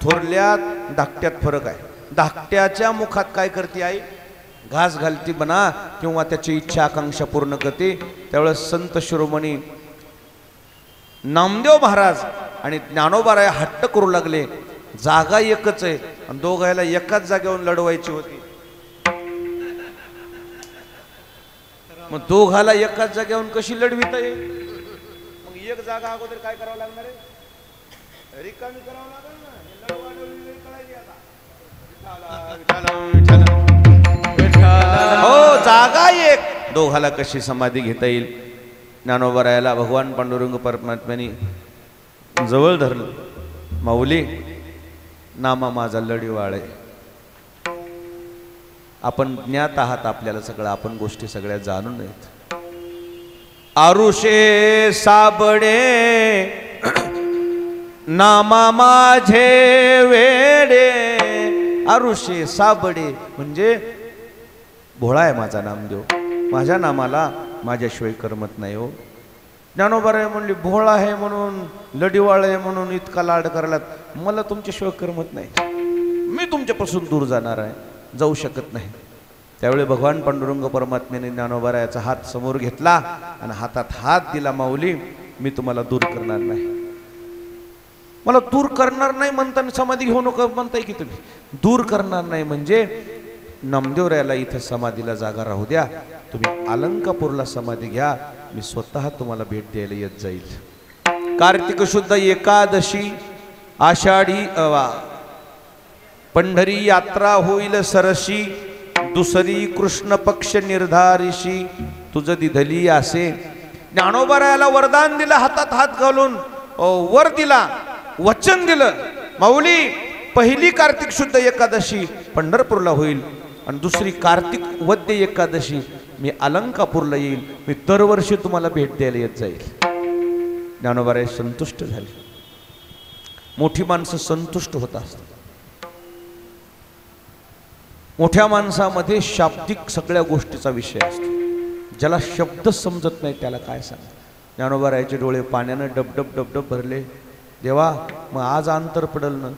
[SPEAKER 1] थोरल्यात धाकट्यात फरक आहे. धाकट्याच्या मुखात काय करते आई? घास घालती बना, किंवा त्याची इच्छा आकांक्षा पूर्ण करते. त्यावेळेस संत शिरोमणी नामदेव महाराज आणि ज्ञानोबाराय हट्ट करू लागले. जागा एकच आहे आणि दोघायला एकाच जागेवर लढवायची होती. मग दोघाला एकाच जागेवर कशी लढविता येईल? मग एक जागा अगोदर काय करावं लागणार आहे? रिकामी करावं लागेल ना. हो, जागा एक. दोघाला कशी समाधी घेता येईल? ज्ञानोबारायाला भगवान पांडुरंग परमात्म्याने जवळ धरलं. माऊली, नामा माझा लढीवाळ आहे. आपण ज्ञात आहात, आपल्याला सगळं, आपण गोष्टी सगळ्या जाणून नाहीत. आरुषे साबडे नामा माझे वेडे. आरुषे साबडे म्हणजे भोळा आहे माझा नामदेव. माझ्या नामाला माझ्याशिवाय करमत नाही हो. ज्ञानोबाराय म्हणले, भोळा आहे म्हणून, लढीवाळ आहे म्हणून इतका लाड करायला मला तुमच्याशिवाय करमत नाही. मी तुमच्यापासून दूर जाणार आहे, जाऊ शकत नाही. त्यावेळी भगवान पांडुरंग परमात्म्याने ज्ञानोबारायाचा हात समोर घेतला आणि हातात हात दिला. माऊली, मी तुम्हाला दूर करणार नाही. मला दूर करणार नाही म्हणताना समाधी घेऊ नका म्हणताय की तुम्ही? दूर करणार नाही म्हणजे नामदेवरायाला इथं समाधीला जागा राहू द्या, तुम्ही अलंकापूरला समाधी घ्या, मी स्वतः तुम्हाला भेट द्यायला येत जाईल. कार्तिक शुद्ध एकादशी आषाढी पंढरी यात्रा होईल सरशी, दुसरी कृष्ण पक्ष निर्धारिशी तुझ दिधली असे. ज्ञानोबारायाला वरदान दिलं, हातात हात घालून वर दिला, वचन दिलं. माऊली, पहिली कार्तिक शुद्ध एकादशी पंढरपूरला होईल आणि दुसरी कार्तिक वद्य एकादशी मी अलंकापूरला येईल. मी दरवर्षी तुम्हाला भेट द्यायला येत जाईल. ज्ञानोबाराय संतुष्ट झाले. मोठी माणसं संतुष्ट होत असतात. मोठ्या माणसामध्ये शाब्दिक सगळ्या गोष्टीचा विषय असतो. ज्याला शब्द समजत नाही त्याला काय सांग. ज्ञानोबारायाचे डोळे पाण्यानं डबडब डबडब भरले. देवा, मग आज अंतर पडल ना?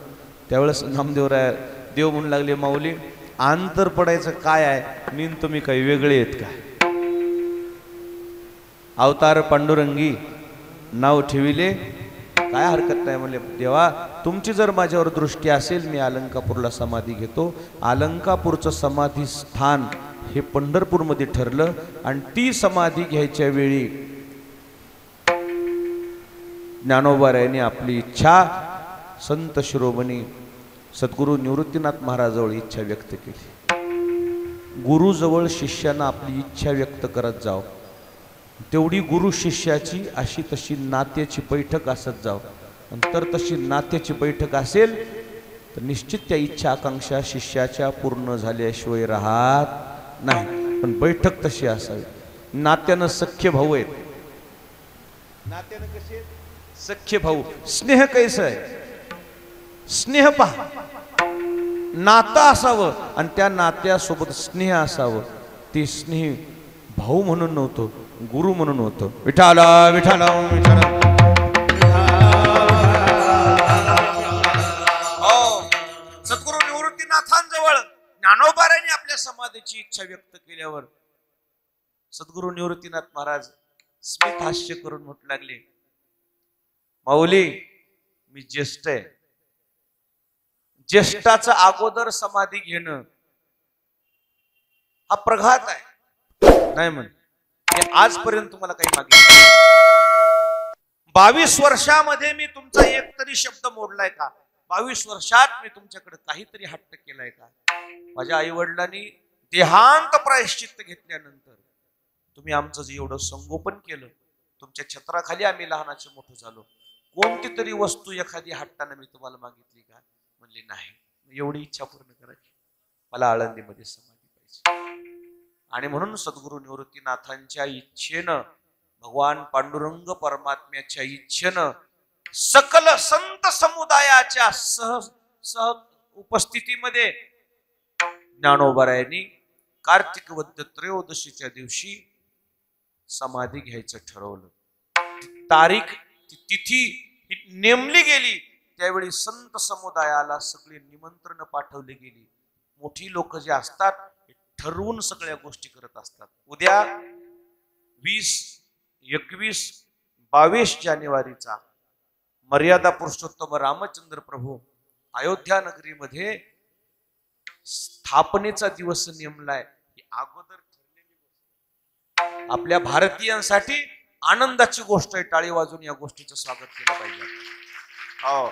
[SPEAKER 1] त्यावेळेस नामदेवराय देव म्हणू लागले, माऊली, अंतर पडायचं काय आहे? मी तुम्ही काही वेगळे आहेत का? अवतार पांडुरंगी नाव ठेविले, काय हरकत नाही म्हणले. देवा, तुमची जर माझ्यावर दृष्टी असेल, मी अलंकापूरला समाधी घेतो. अलंकापूरचं समाधी स्थान हे पंढरपूरमध्ये ठरलं आणि ती समाधी घ्यायच्या वेळी ज्ञानोबारायाने आपली इच्छा संत शिरोमणी सद्गुरू निवृत्तीनाथ महाराजाजवळ इच्छा व्यक्त केली. गुरुजवळ शिष्यानं आपली इच्छा व्यक्त करत जाव. तेवढी गुरु शिष्याची अशी तशी नात्याची बैठक असत जाव. नंतर तशी नात्याची बैठक असेल तर निश्चित त्या इच्छा आकांक्षा शिष्याच्या पूर्ण झाल्याशिवाय राहत नाही. पण बैठक तशी असावी. नात्यानं सख्य भाऊ आहेत. नात्यानं कसे सख्य भाऊ. स्नेह कैसा आहे? स्नेह पहा, नातं असावं आणि त्या नात्यासोबत स्नेह असावं. ते स्नेह भाऊ म्हणून नव्हतं, गुरु म्हणून होतं. विठाला विठाला विठाला. त्याची इच्छा व्यक्त केल्यावर सद्गुरू निवृत्तीनाथ महाराज स्मित हास्य करून म्हणू लागले, माऊली मी ज्येष्ठ आहे, ज्येष्ठाचं अगोदर समाधी घेणं हा प्रघात आहे. नाही म्हण, आजपर्यंत तुम्हाला काही मागितलं 22 वर्षामध्ये मी तुमचा एक तरी शब्द मोडलाय का? 22 वर्षात मी तुमच्याकडे काहीतरी हट्ट केलाय का? माझ्या आई वडिलांनी देहांत प्रायश्चित्त घेतल्यानंतर तुम्ही आमचं जे एवढं संगोपन केलं, तुमच्या छत्राखाली आम्ही लहानाचे मोठं झालो, कोणती तरी वस्तू एखादी हट्टानं मी तुम्हाला मागितली का? म्हणले नाही. एवढी इच्छा पूर्ण करायची, मला आळंदीमध्ये समाधी पाहिजे. आणि म्हणून सद्गुरू निवृत्तीनाथांच्या इच्छेनं, भगवान पांडुरंग परमात्म्याच्या इच्छेनं सकल संत समुदायाच्या सह उपस्थितीमध्ये ज्ञानोबारायांनी कार्तिक वद्य त्रयोदशीच्या दिवशी समाधी घ्यायचं ठरवलं. तारीख, तिथी नेमली गेली. त्यावेळी संत समुदायाला सगळे निमंत्रण पाठवले गेली. मोठी लोक जे असतात ठरवून सगळ्या गोष्टी करत असतात. उद्या 20, 21, 22 जानेवारीचा मर्यादा पुरुषोत्तम रामचंद्र प्रभू अयोध्या नगरीमध्ये स्थापनेचा दिवस नेमलाय. ही अगोदर ठरलेली गोष्ट, आपल्या भारतीयांसाठी आनंदाची गोष्ट आहे. टाळी वाजून या गोष्टीचं स्वागत केलं पाहिजे. हो,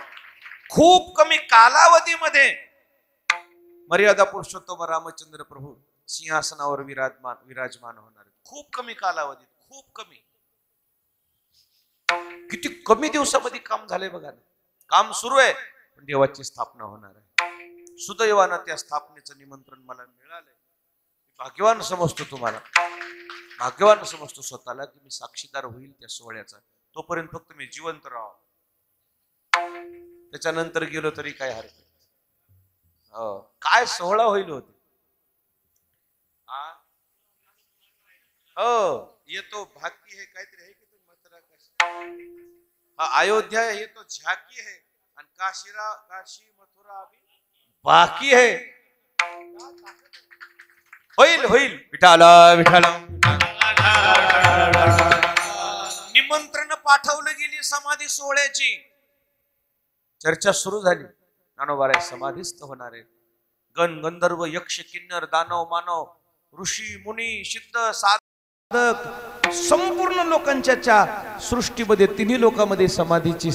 [SPEAKER 1] खूप कमी कालावधीमध्ये मर्यादा पुरुषोत्तम रामचंद्र प्रभू सिंहासनावर विराजमान होणार आहे. खूप कमी कालावधीत, खूप कमी, किती कमी दिवसामध्ये काम झालंय बघा ना. काम सुरू आहे पण देवाची स्थापना होणार आहे. सुदैवानं त्या स्थापनेचं निमंत्रण मला मिळालंय. भाग्यवान समजतो, तुम्हाला भाग्यवान समजतो स्वतःला की मी साक्षीदार होईल त्या सोहळ्याचा. तोपर्यंत फक्त मी जिवंत राहावं, त्याच्यानंतर गेलो तरी काय हरकत. काय सोहळा होईल होते. हो, ये तो भाग्य है, काहीतरी आहे की तो मथुरा काशी, अयोध्या है ये तो झाकी है, आणि काशी मथुरा अभी बाकी है. होईल होईल. विठाला विठाला. निमंत्रण पाठवलं गेली समाधी सोहळ्याची. चर्चा सुरू झाली. ज्ञानोबाराय समाधीस्थ होणार आहे. गण गंधर्व यक्ष किन्नर दानव मानव ऋषी मुनी सिद्ध साधक संपूर्ण लोकांच्या सृष्टीमध्ये तिन्ही लोकांमध्ये समाधीची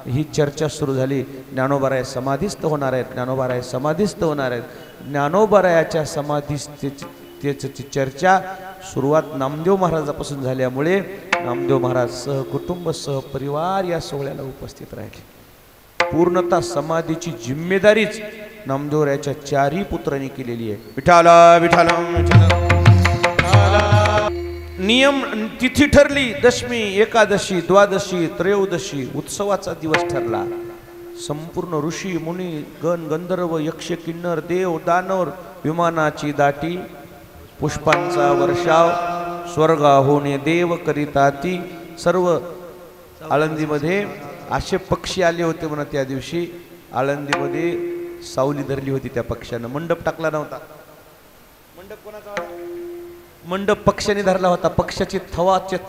[SPEAKER 1] ही चर्चा सुरू झाली. ज्ञानोबाराय समाधीस्थ होणार आहेत, ज्ञानोबाराय समाधीस्थ होणार आहेत. ज्ञानोबारायाच्या समाधीस्थेची चर्चा सुरुवात नामदेव महाराजापासून झाल्यामुळे नामदेव महाराज सहकुटुंब सहपरिवार या सोहळ्याला उपस्थित राहिले. पूर्णतः समाधीची जिम्मेदारीच नामदेवरायाच्या 4ही पुत्रांनी केलेली आहे. विठाला विठाला. नियम तिथी ठरली. दशमी, एकादशी, द्वादशी, त्रयोदशी उत्सवाचा दिवस ठरला. संपूर्ण ऋषी मुनी गण गंधर्व यक्ष किन्नर देव दानव विमानाची दाटी, पुष्पांचा वर्षाव, स्वर्गाहून देव करिताती. सर्व आळंदीमध्ये असे पक्षी आले होते म्हणा. त्या दिवशी आळंदीमध्ये सावली धरली होती त्या पक्ष्यानं. मंडप टाकला नव्हता. मंडप कोणाचा? मंडप पक्ष्याने धरला होता. पक्षाची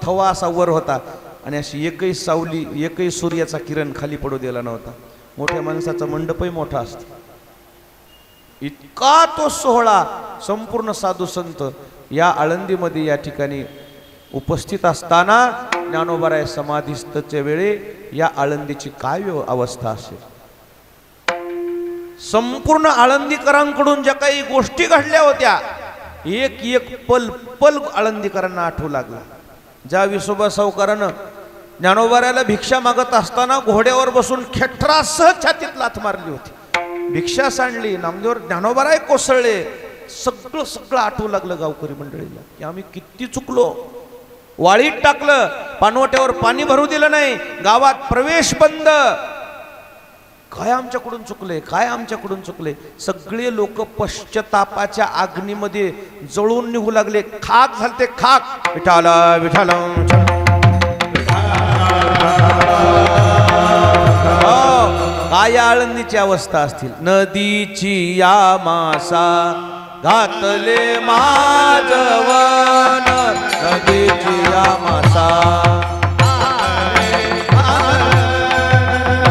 [SPEAKER 1] थवा असा वर होता आणि अशी एकही सावली, एकही सूर्याचा किरण खाली पडू दिला नव्हता. मोठ्या माणसाचा मंडपही मोठा असतो. इतका तो सोहळा, संपूर्ण साधू संत या आळंदीमध्ये या ठिकाणी उपस्थित असताना ज्ञानोबाराय समाधीस्थच्या वेळी या आळंदीची काय अवस्था असेल. संपूर्ण आळंदीकरांकडून ज्या काही गोष्टी घडल्या होत्या, एक एक पल पल आळंदीकरांना आठवू लागला. ज्या विसोबा सावकारानं ज्ञानोबारायाला भिक्षा मागत असताना घोड्यावर बसून खेटरासह छातीत लाथ मारली होती, भिक्षा सांडली, नामदेव ज्ञानोबाराय कोसळले. सगळं सगळं आठवू लागलं गावकरी मंडळीला की आम्ही किती चुकलो. वाळीत टाकलं, पानवट्यावर पाणी भरू दिलं नाही, गावात प्रवेश बंद. काय आमच्याकडून चुकले, काय आमच्याकडून चुकले. सगळे लोक पश्चातापाच्या अग्नीमध्ये जळून निघू लागले. खाक झालते खाक. विठाला विठाला. काय आळंदीची अवस्था असतील. नदीची या मासा घातले माझवन नदीची आमासा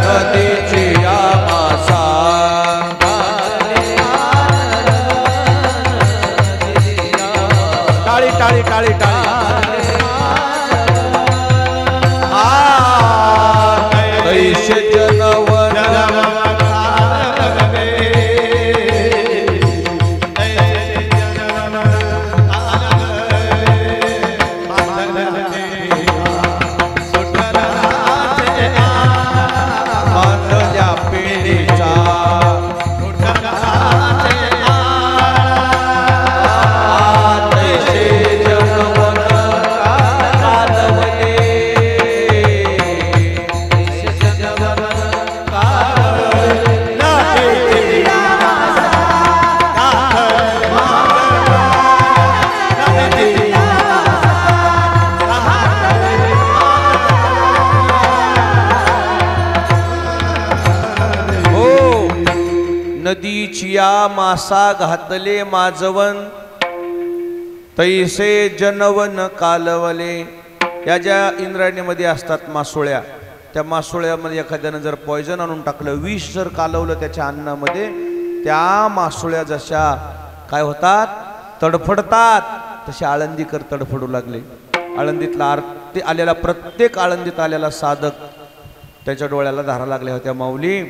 [SPEAKER 1] नदीची आमासा टाळी टाळी टाळी टाळी ऐशे जनवन नदीचिया मासा घातले माझवन तैसे जनवन कालवले. या ज्या इंद्रायणीमध्ये असतात मासोळ्या, त्या मासोळ्यामध्ये एखाद्यानं जर पॉयझन आणून टाकलं, विष जर कालवलं त्याच्या अन्नामध्ये, त्या मासोळ्या जशा काय होतात, तडफडतात, तसे आळंदीकर तडफडू लागले. आळंदीतला आरती आलेला, प्रत्येक आळंदीत आलेला साधक त्याच्या डोळ्याला धारा लागल्या होत्या. माऊली,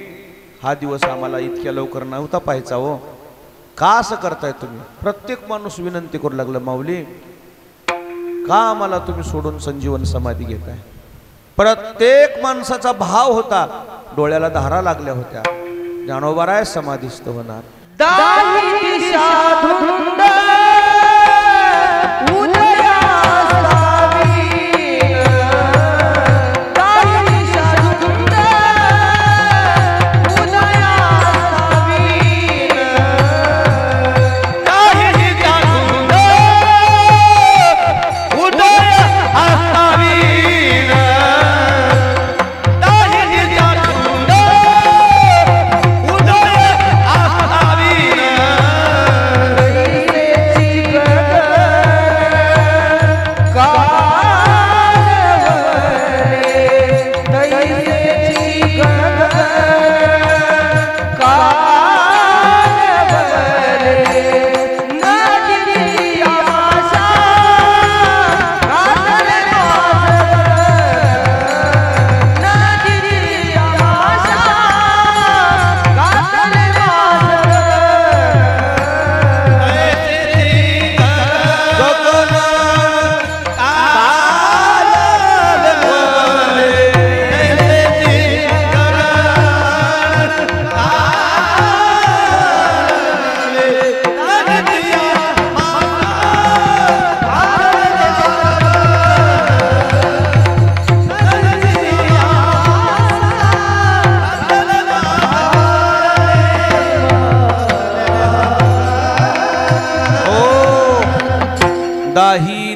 [SPEAKER 1] हा दिवस आम्हाला इतक्या लवकर नव्हता पाहायचा हो, का असं करताय तुम्ही? प्रत्येक माणूस विनंती करू लागला, माऊली का आम्हाला तुम्ही सोडून संजीवन समाधी घेताय? प्रत्येक माणसाचा भाव होता, डोळ्याला धारा लागल्या होत्या. ज्ञानोबाराय समाधीस्थ होणार. दाही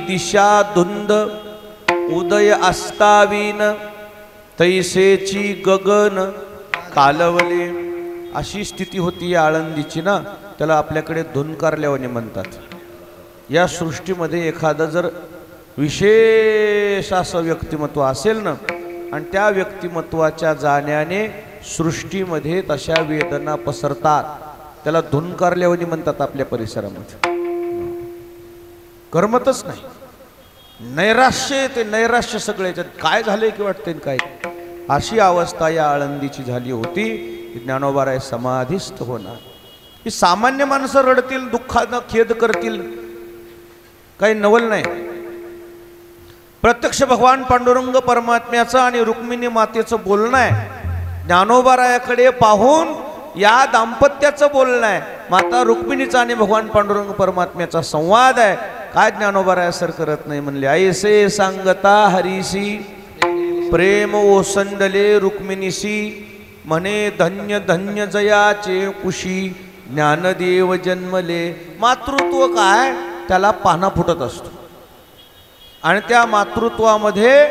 [SPEAKER 1] दिशा धुंद उदय अस्तावीन तैसेची गगन कालवले. अशी स्थिती होती या आळंदीची ना, त्याला आपल्याकडे धुनकारल्यावानी म्हणतात. या सृष्टीमध्ये एखादं जर विशेष असं व्यक्तिमत्व असेल ना, आणि त्या व्यक्तिमत्वाच्या जाण्याने सृष्टीमध्ये तशा वेदना पसरतात, त्याला धुनकारल्यावानी म्हणतात आपल्या परिसरामध्ये. करमतच नाही, नैराश्य, ते नैराश्य सगळे काय झाले की वाटते काय, अशी अवस्था या आळंदीची झाली होती. ज्ञानोबाराय समाधीस्थ होणार. ही सामान्य माणसं रडतील, दुःखानं खेद करतील, काही नवल नाही. प्रत्यक्ष भगवान पांडुरंग परमात्म्याचं आणि रुक्मिणी मातेचं बोलणं आहे. ज्ञानोबारायाकडे पाहून या दाम्पत्याचं बोलणं आहे. माता रुक्मिणीचा आणि भगवान पांडुरंग परमात्म्याचा संवाद आहे. काय ज्ञानोबाराय असर करत नाही म्हणले, ऐसे सांगता हरीसी प्रेम ओसंडले रुक्मिणीसी, म्हणे धन्य धन्य जयाचे कुशी, ज्ञानदेव जन्मले. मातृत्व काय, त्याला पाना फुटत असतो, आणि त्या मातृत्वामध्ये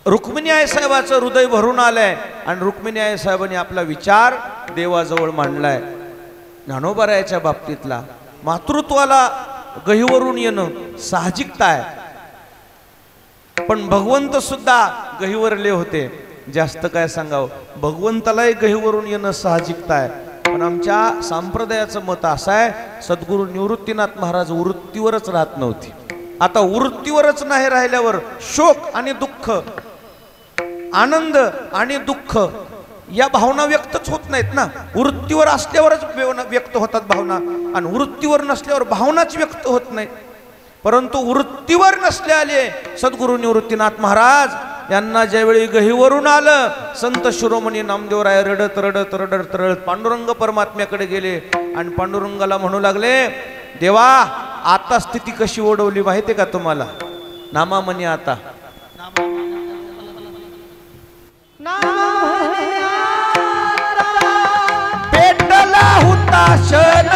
[SPEAKER 1] रुक्मिणी आई साहेबाचं हृदय भरून आलंय, आणि रुक्मिणी आई साहेबांनी आपला विचार देवाजवळ मांडलाय. ज्ञानोबारायाच्या बाबतीतला मातृत्वाला गहिवरून येणं साहजिकता आहे, पण भगवंत सुद्धा गहिवरले होते. जास्त काय सांगावं, भगवंतालाही गहिवरून येणं साहजिकता आहे. पण आमच्या संप्रदायाचं मत असं आहे, सद्गुरू निवृत्तीनाथ महाराज वृत्तीवरच राहत नव्हती. आता वृत्तीवरच नाही राहिल्यावर शोक आणि दुःख, आनंद आणि दुःख या भावना व्यक्तच होत नाहीत ना. वृत्तीवर असल्यावरच व्यक्त होतात भावना, आणि वृत्तीवर नसल्यावर भावनाच व्यक्त होत नाहीत. परंतु वृत्तीवर नसले आले सद्गुरू निवृत्तीनाथ महाराज यांना ज्यावेळी गहिवरून आलं, संत शिरोमणी नामदेवराय रडत रडत रडत रडत पांडुरंग परमात्म्याकडे गेले आणि पांडुरंगाला म्हणू लागले, देवा आता स्थिती कशी ओढवली माहितीये का तुम्हाला? नामा म्हणे आता पेटला होता क्षण,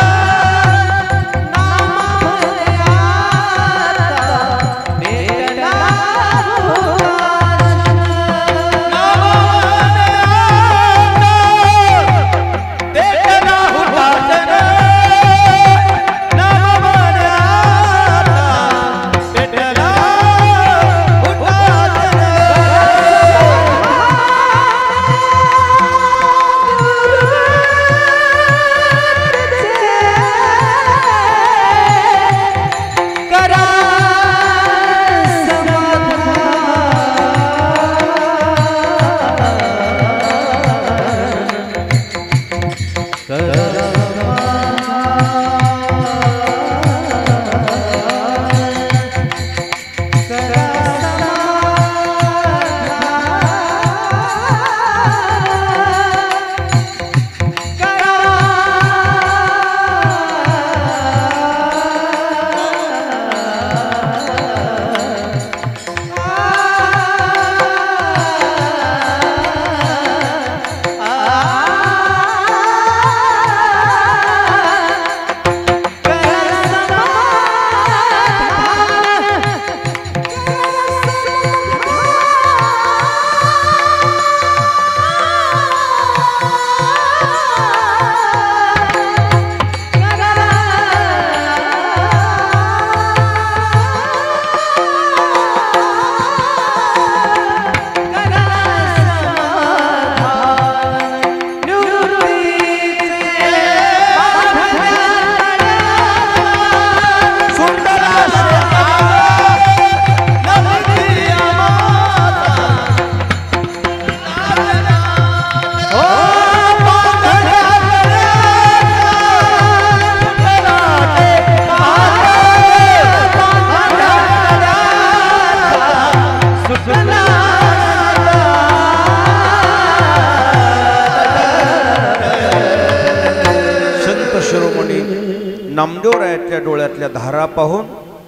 [SPEAKER 1] नामदेवरायाच्या डोळ्यातल्या धारा पाहून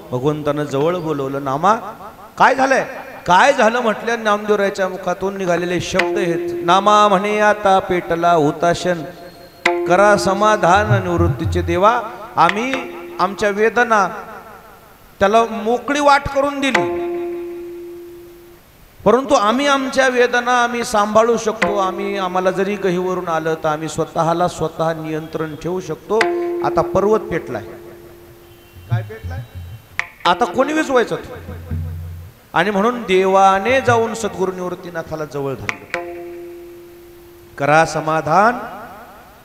[SPEAKER 1] भगवंतानं जवळ बोलवलं. नामा काय झालंय? काय झालं म्हटल्या नामदेवरायाच्या मुखातून निघालेले शब्द आहेत. नामा म्हणे आता पेटला हुताशन, करा समाधान निवृत्तीचे देवा. आम्ही आमच्या वेदना त्याला मोकळी वाट करून दिली, परंतु आम्ही आमच्या वेदना आम्ही सांभाळू शकतो. आम्हाला जरी गहिवरून आलं तर आम्ही स्वतःला स्वतः नियंत्रण ठेवू शकतो. आता पर्वत पेटलाय. काय पेटलाय? आता कोणी विजवायचं? आणि म्हणून देवाने जाऊन सद्गुरू निवृत्तीनाथाला जवळ धरलं, करा समाधान.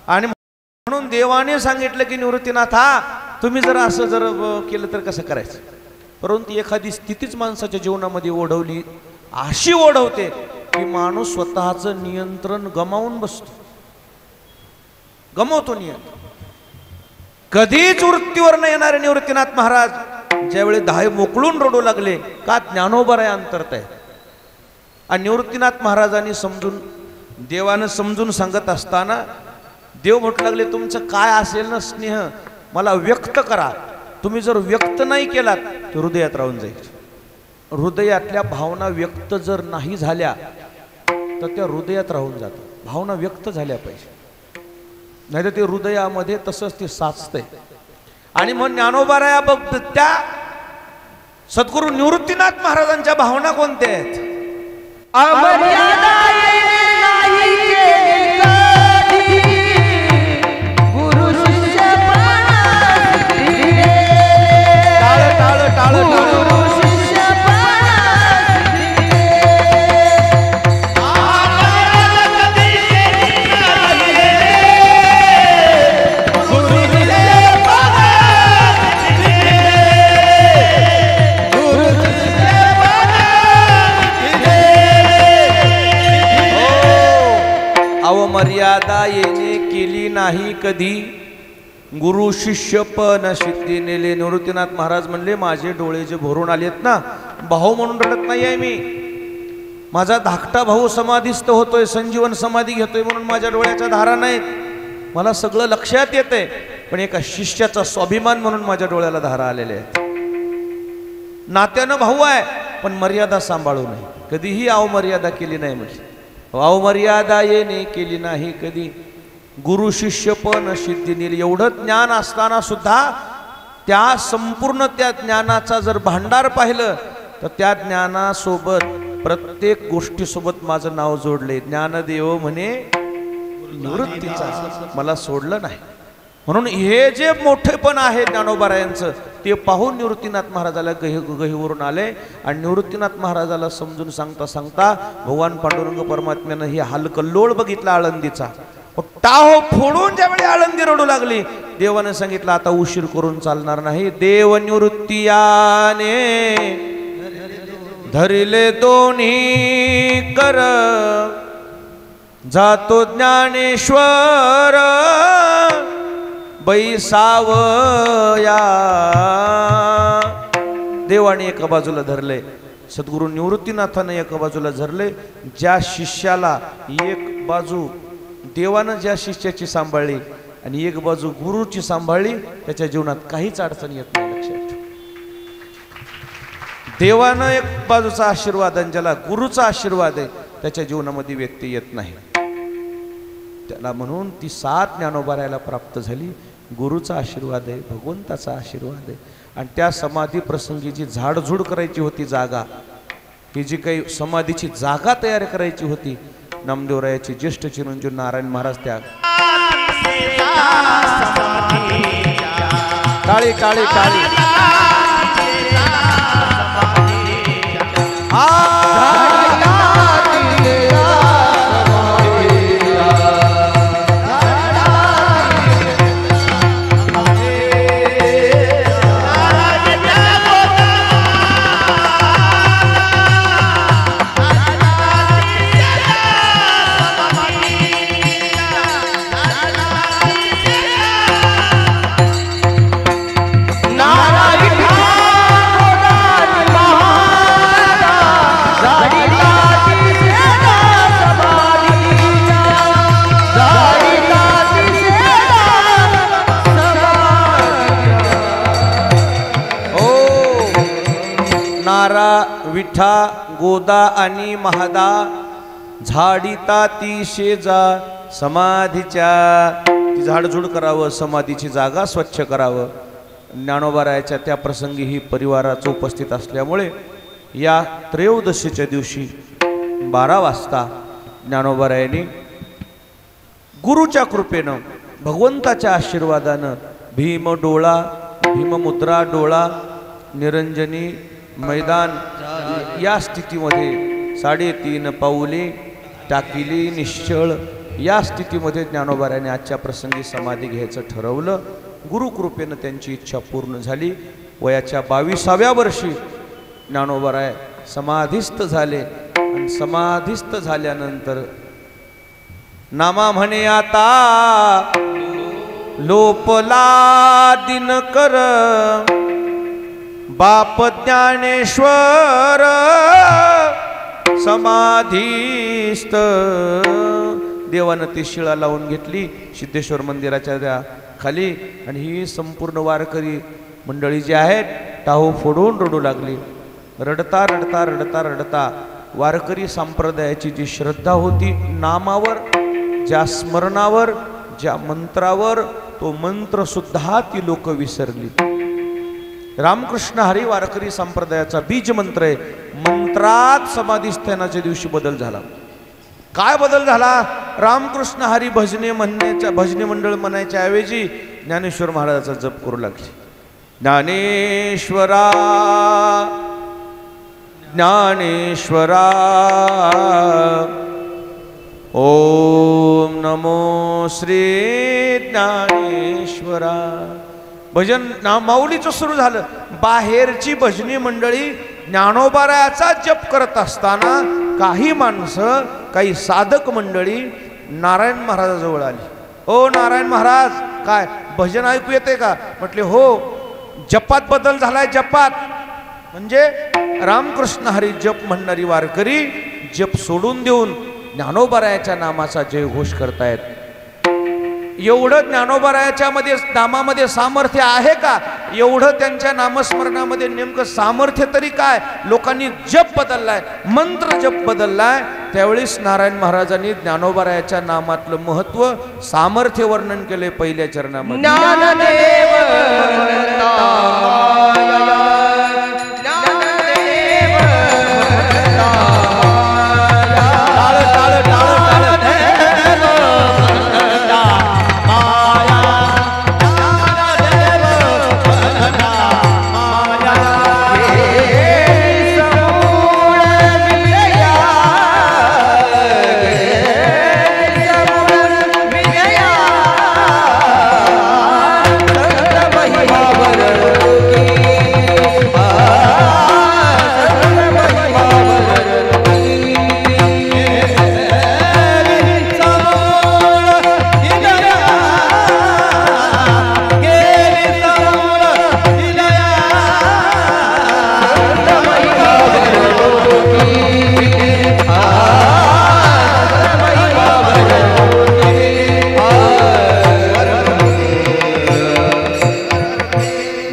[SPEAKER 1] आणि म्हणून देवाने सांगितलं की निवृत्तीनाथा तुम्ही जर असं जर केलं तर कसं करायचं. परंतु एखादी स्थितीच माणसाच्या जीवनामध्ये ओढवली, अशी ओढवते की माणूस स्वतःचं नियंत्रण गमावून बसतो, गमावतो नियंत्रण. कधीच वृत्तीवर न येणारे निवृत्तीनाथ महाराज ज्यावेळी धाय मोकळून रडू लागले का ज्ञानोबाराय अंतर्त आहे. आणि निवृत्तीनाथ महाराजांनी समजून, देवानं समजून सांगत असताना देव म्हटू लागले तुमचं काय असेल ना स्नेह मला व्यक्त करा. तुम्ही जर व्यक्त नाही केलात तर हृदयात राहून जाईल. हृदयातल्या भावना व्यक्त जर नाही झाल्या तर त्या हृदयात राहून जातात. भावना व्यक्त झाल्या पाहिजे, नाही तर ते हृदयामध्ये तसंच ते साचतंय. आणि मग ज्ञानोबाराया बघ त्या सद्गुरू निवृत्तीनाथ महाराजांच्या भावना कोणत्या आहेत? गुरु अवमर्यादा येणे केली नाही कधी, गुरु शिष्य पण सिद्धी नेले. निवृत्तीनाथ महाराज म्हणले माझे डोळे जे भरून आलेत ना, भाऊ म्हणून रडत नाही आहे मी, माझा धाकटा भाऊ समाधीस्थ होतोय, संजीवन समाधी घेतोय म्हणून माझ्या डोळ्याच्या धारा नाहीत. मला सगळं लक्षात येतंय, पण एका शिष्याचा स्वाभिमान म्हणून माझ्या डोळ्याला धारा आलेल्या आहेत. नात्यानं भाऊ आहे पण मर्यादा सांभाळू नये, कधीही अवमर्यादा केली नाही. म्हणजे अवमर्यादा येणे केली नाही कधी, गुरु शिष्य पण सिद्धी नेली. एवढं ज्ञान असताना सुद्धा त्या संपूर्ण त्या ज्ञानाचा जर भांडार पाहिलं तर त्या ज्ञानासोबत प्रत्येक गोष्टीसोबत माझं नाव जोडले. ज्ञानदेव म्हणे निवृत्तीचा मला सोडलं नाही. म्हणून हे जे मोठेपण आहे ज्ञानोबारायांचं ते पाहून निवृत्तीनाथ महाराजाला गहीवरून आले. आणि निवृत्तीनाथ महाराजाला समजून सांगता सांगता भगवान पांडुरंग परमात्म्यानं ही हालकल्लोळ बघितला आळंदीचा. टाहो फोडून ज्यावेळी आळंदी रडू लागली, देवाने सांगितलं आता उशीर करून चालणार नाही. देव निवृत्तीयाने धरिले दोन्ही कर, जातो ज्ञानेश्वर बैसावया. देवाने एका बाजूला धरले, सद्गुरू निवृत्तीनाथाने एका बाजूला धरले. ज्या शिष्याला एक बाजू देवानं ज्या शिष्याची सांभाळली आणि एक बाजू गुरुची सांभाळली, त्याच्या जीवनात काहीच अडचण येत नाही. लक्षात ठेव, देवानं एक बाजूचा आशीर्वाद आणि ज्याला गुरुचा आशीर्वाद आहे त्याच्या जीवनामध्ये व्यक्ती येत नाही. त्याला म्हणून ती 7 ज्ञानोबारायला प्राप्त झाली. गुरुचा आशीर्वाद आहे, भगवंताचा आशीर्वाद आहे. आणि त्या समाधी प्रसंगी जी झाडझूड करायची होती जागा, ही जी काही समाधीची जागा तयार करायची होती, नामदेवरायाचे ज्येष्ठ चिरंजीव नारायण महाराज त्या काळी काळी काळी विठा गोदा आणि महादा, झाडीता ती शेजा समाधीच्या. ती झाडझूड करावं, समाधीची जागा स्वच्छ करावं. ज्ञानोबारायाच्या त्या प्रसंगी ही परिवाराचं उपस्थित असल्यामुळे या त्रयोदशीच्या दिवशी 12 वाजता ज्ञानोबारायांनी गुरुच्या कृपेनं, भगवंताच्या आशीर्वादानं भीमडोळा, भीममुद्रा डोळा, निरंजनी मैदान या स्थितीमध्ये 3.5 पाऊले टाकिली निश्चळ या स्थितीमध्ये ज्ञानोबारायाने आजच्या प्रसंगी समाधी घ्यायचं ठरवलं. गुरुकृपेनं त्यांची इच्छा पूर्ण झाली. वयाच्या 22व्या वर्षी ज्ञानोबाराय समाधिस्थ झाले. आणि समाधिस्थ झाल्यानंतर नामा म्हणे आता लोपला दिनकर, बाप ज्ञानेश्वर समाधीस्थ. देवानं ती शिळा लावून घेतली सिद्धेश्वर मंदिराच्या त्या खाली. आणि ही संपूर्ण वारकरी मंडळी जी आहेत टाहो फोडून रडू लागली. रडता रडता रडता रडता वारकरी संप्रदायाची जी श्रद्धा होती नामावर, ज्या स्मरणावर, ज्या मंत्रावर, तो मंत्र सुद्धा ती लोक विसरली. रामकृष्ण हरी वारकरी संप्रदायाचा बीज मंत्र आहे. मंत्रात समाधिस्थानाच्या दिवशी बदल झाला. काय बदल झाला? रामकृष्ण हरी भजने म्हणण्याच्या, भजने मंडळ म्हणायच्या ऐवजी ज्ञानेश्वर महाराजाचा जप करू लागले. ज्ञानेश्वरा ज्ञानेश्वरा ओम नमो श्री ज्ञानेश्वरा. भजन माऊलीचं सुरू झालं. बाहेरची भजनी मंडळी ज्ञानोबारायाचा जप करत असताना काही माणसं, काही साधक मंडळी नारायण महाराजाजवळ आली. ओ नारायण महाराज, काय भजन ऐकू येते का? म्हटले हो. जपात बदल झालाय. जपात म्हणजे रामकृष्ण हरी जप म्हणणारी वारकरी जप सोडून देऊन ज्ञानोबारायाच्या नामाचा जयघोष करतायत. एवढं ज्ञानोबारायाच्या नामामध्ये सामर्थ्य आहे का? एवढं त्यांच्या नामस्मरणामध्ये नेमकं सामर्थ्य तरी काय? लोकांनी जप बदललाय, मंत्र जप बदललाय. त्यावेळेस नारायण महाराजांनी ज्ञानोबारायाच्या नामातलं महत्व, सामर्थ्य वर्णन केले पहिल्या चरणामध्ये.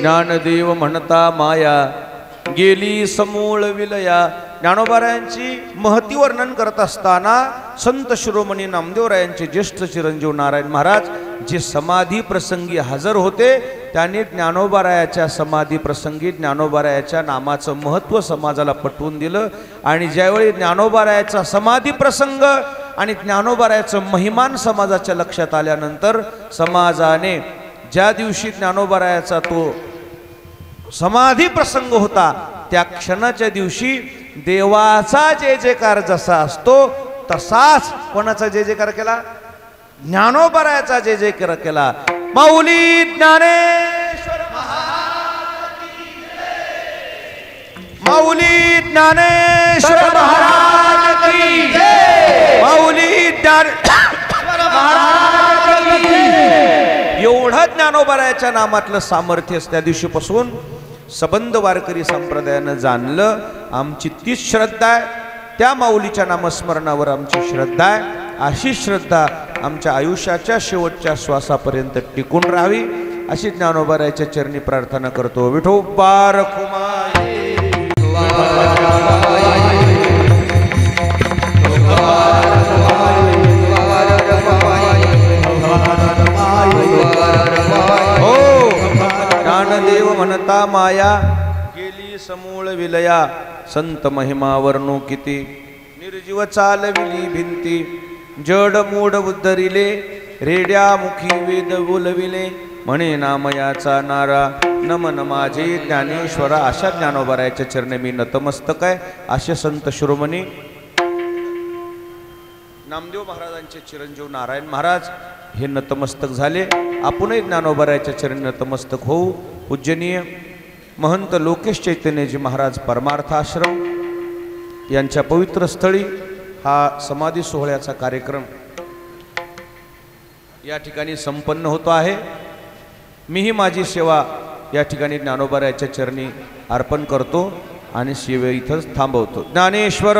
[SPEAKER 1] ज्ञानदेव म्हणता माया गेली समूळ विलया. ज्ञानोबारायांची महती वर्णन करत असताना संत शिरोमणी नामदेवरायांचे ज्येष्ठ चिरंजीव नारायण महाराज जे समाधी प्रसंगी हजर होते, त्यांनी ज्ञानोबारायाच्या समाधी प्रसंगी ज्ञानोबारायाच्या नामाचं महत्त्व समाजाला पटवून दिलं. आणि ज्यावेळी ज्ञानोबारायाचा समाधी प्रसंग आणि ज्ञानोबारायाचं महिमान समाजाच्या लक्षात आल्यानंतर समाजाने ज्या दिवशी ज्ञानोबारायाचा तो समाधी प्रसंग होता, त्या क्षणाच्या दिवशी देवाचा जय जयकार जसा असतो तसाच कोणाचा जय जयकार केला? ज्ञानोबारायाचा जय जयकार केला. माऊली ज्ञानेश्वर महाराज की जय. माऊली ज्ञानेश्वर महाराज की जय. माऊली ज्ञानेश्वर महाराज की जय. एवढं ज्ञानोबारायाच्या नामातलं सामर्थ्य त्या दिवशीपासून सबंध वारकरी संप्रदायानं जाणलं. आमची तीच श्रद्धा आहे, त्या माऊलीच्या नामस्मरणावर आमची श्रद्धा आहे. अशी श्रद्धा आमच्या आयुष्याच्या शेवटच्या श्वासापर्यंत टिकून राहावी अशी ज्ञानोबारायाच्या चरणी प्रार्थना करतो. विठोबा रखुमाई. ज्ञानदेव म्हणता माया गेली समूळ विलया. संत महिमा वर्णू किती निर्जीव चालविली भिंती. जड मूड उद्धरिले रेड्या मुखी वेद बोलविले. म्हणे नामयाचा नारा नमन माझे ज्ञानेश्वरा. अशा ज्ञानोबारायाच्या चरणी मी नतमस्तक आहे. असे संत शिरोमणी नामदेव महाराजांचे चिरंजीव नारायण महाराज हे नतमस्तक झाले. आपणही ज्ञानोबारायाच्या चरणी नतमस्तक होऊ. पूजनीय महंत लोकेश चैतन्यजी महाराज परमार्थ आश्रम यांच्या पवित्र स्थळी हा समाधी सोहळ्याचा कार्यक्रम या ठिकाणी संपन्न होतो आहे. मीही माझी सेवा या ठिकाणी ज्ञानोबारायाच्या चरणी अर्पण करतो आणि सेवे इथंच थांबवतो. ज्ञानेश्वर